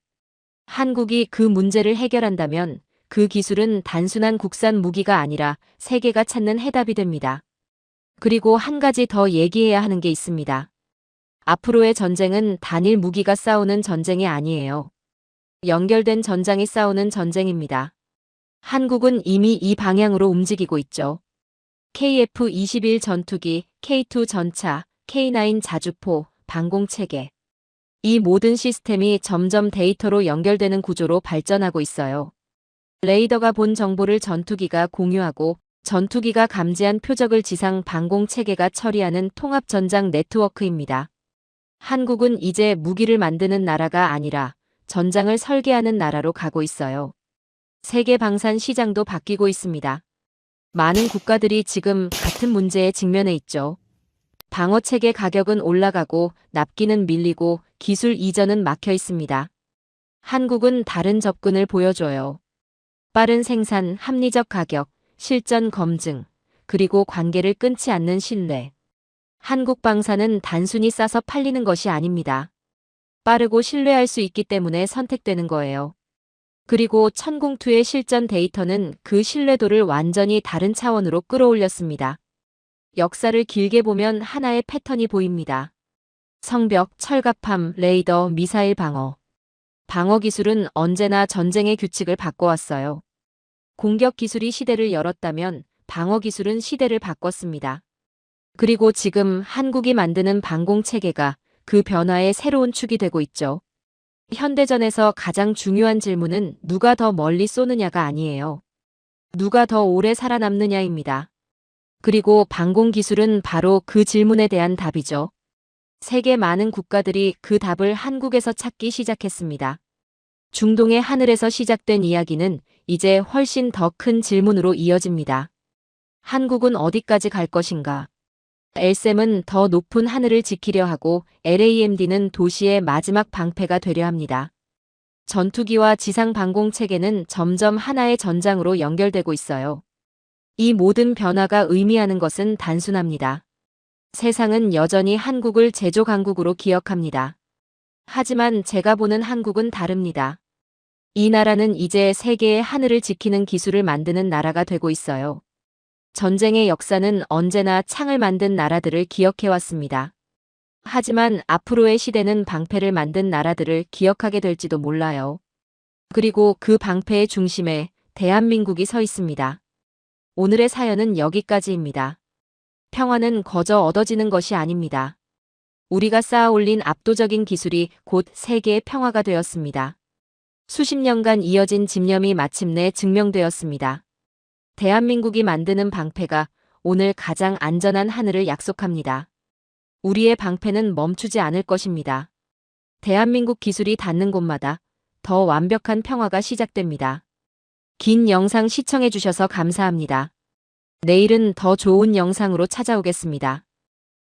한국이 그 문제를 해결한다면 그 기술은 단순한 국산 무기가 아니라 세계가 찾는 해답이 됩니다. 그리고 한 가지 더 얘기해야 하는 게 있습니다. 앞으로의 전쟁은 단일 무기가 싸우는 전쟁이 아니에요. 연결된 전장이 싸우는 전쟁입니다. 한국은 이미 이 방향으로 움직이고 있죠. KF-21 전투기, K2 전차, K9 자주포, 방공체계. 이 모든 시스템이 점점 데이터로 연결되는 구조로 발전하고 있어요. 레이더가 본 정보를 전투기가 공유하고 전투기가 감지한 표적을 지상 방공체계가 처리하는 통합전장 네트워크입니다. 한국은 이제 무기를 만드는 나라가 아니라 전장을 설계하는 나라로 가고 있어요. 세계 방산 시장도 바뀌고 있습니다. 많은 국가들이 지금 같은 문제에 직면해 있죠. 방어체계 가격은 올라가고 납기는 밀리고 기술 이전은 막혀 있습니다. 한국은 다른 접근을 보여줘요. 빠른 생산, 합리적 가격, 실전 검증, 그리고 관계를 끊지 않는 신뢰. 한국 방산은 단순히 싸서 팔리는 것이 아닙니다. 빠르고 신뢰할 수 있기 때문에 선택되는 거예요. 그리고 천공투의 실전 데이터는 그 신뢰도를 완전히 다른 차원으로 끌어올렸습니다. 역사를 길게 보면 하나의 패턴이 보입니다. 성벽, 철갑함, 레이더, 미사일 방어. 방어 기술은 언제나 전쟁의 규칙을 바꿔왔어요. 공격 기술이 시대를 열었다면 방어 기술은 시대를 바꿨습니다. 그리고 지금 한국이 만드는 방공체계가 그 변화의 새로운 축이 되고 있죠. 현대전에서 가장 중요한 질문은 누가 더 멀리 쏘느냐가 아니에요. 누가 더 오래 살아남느냐입니다. 그리고 방공기술은 바로 그 질문에 대한 답이죠. 세계 많은 국가들이 그 답을 한국에서 찾기 시작했습니다. 중동의 하늘에서 시작된 이야기는 이제 훨씬 더 큰 질문으로 이어집니다. 한국은 어디까지 갈 것인가? LSM은 더 높은 하늘을 지키려 하고 LAMD는 도시의 마지막 방패가 되려 합니다. 전투기와 지상 방공 체계는 점점 하나의 전장으로 연결되고 있어요. 이 모든 변화가 의미하는 것은 단순합니다. 세상은 여전히 한국을 제조 강국으로 기억합니다. 하지만 제가 보는 한국은 다릅니다. 이 나라는 이제 세계의 하늘을 지키는 기술을 만드는 나라가 되고 있어요. 전쟁의 역사는 언제나 창을 만든 나라들을 기억해왔습니다. 하지만 앞으로의 시대는 방패를 만든 나라들을 기억하게 될지도 몰라요. 그리고 그 방패의 중심에 대한민국이 서 있습니다. 오늘의 사연은 여기까지입니다. 평화는 거저 얻어지는 것이 아닙니다. 우리가 쌓아 올린 압도적인 기술이 곧 세계의 평화가 되었습니다. 수십 년간 이어진 집념이 마침내 증명되었습니다. 대한민국이 만드는 방패가 오늘 가장 안전한 하늘을 약속합니다. 우리의 방패는 멈추지 않을 것입니다. 대한민국 기술이 닿는 곳마다 더 완벽한 평화가 시작됩니다. 긴 영상 시청해주셔서 감사합니다. 내일은 더 좋은 영상으로 찾아오겠습니다.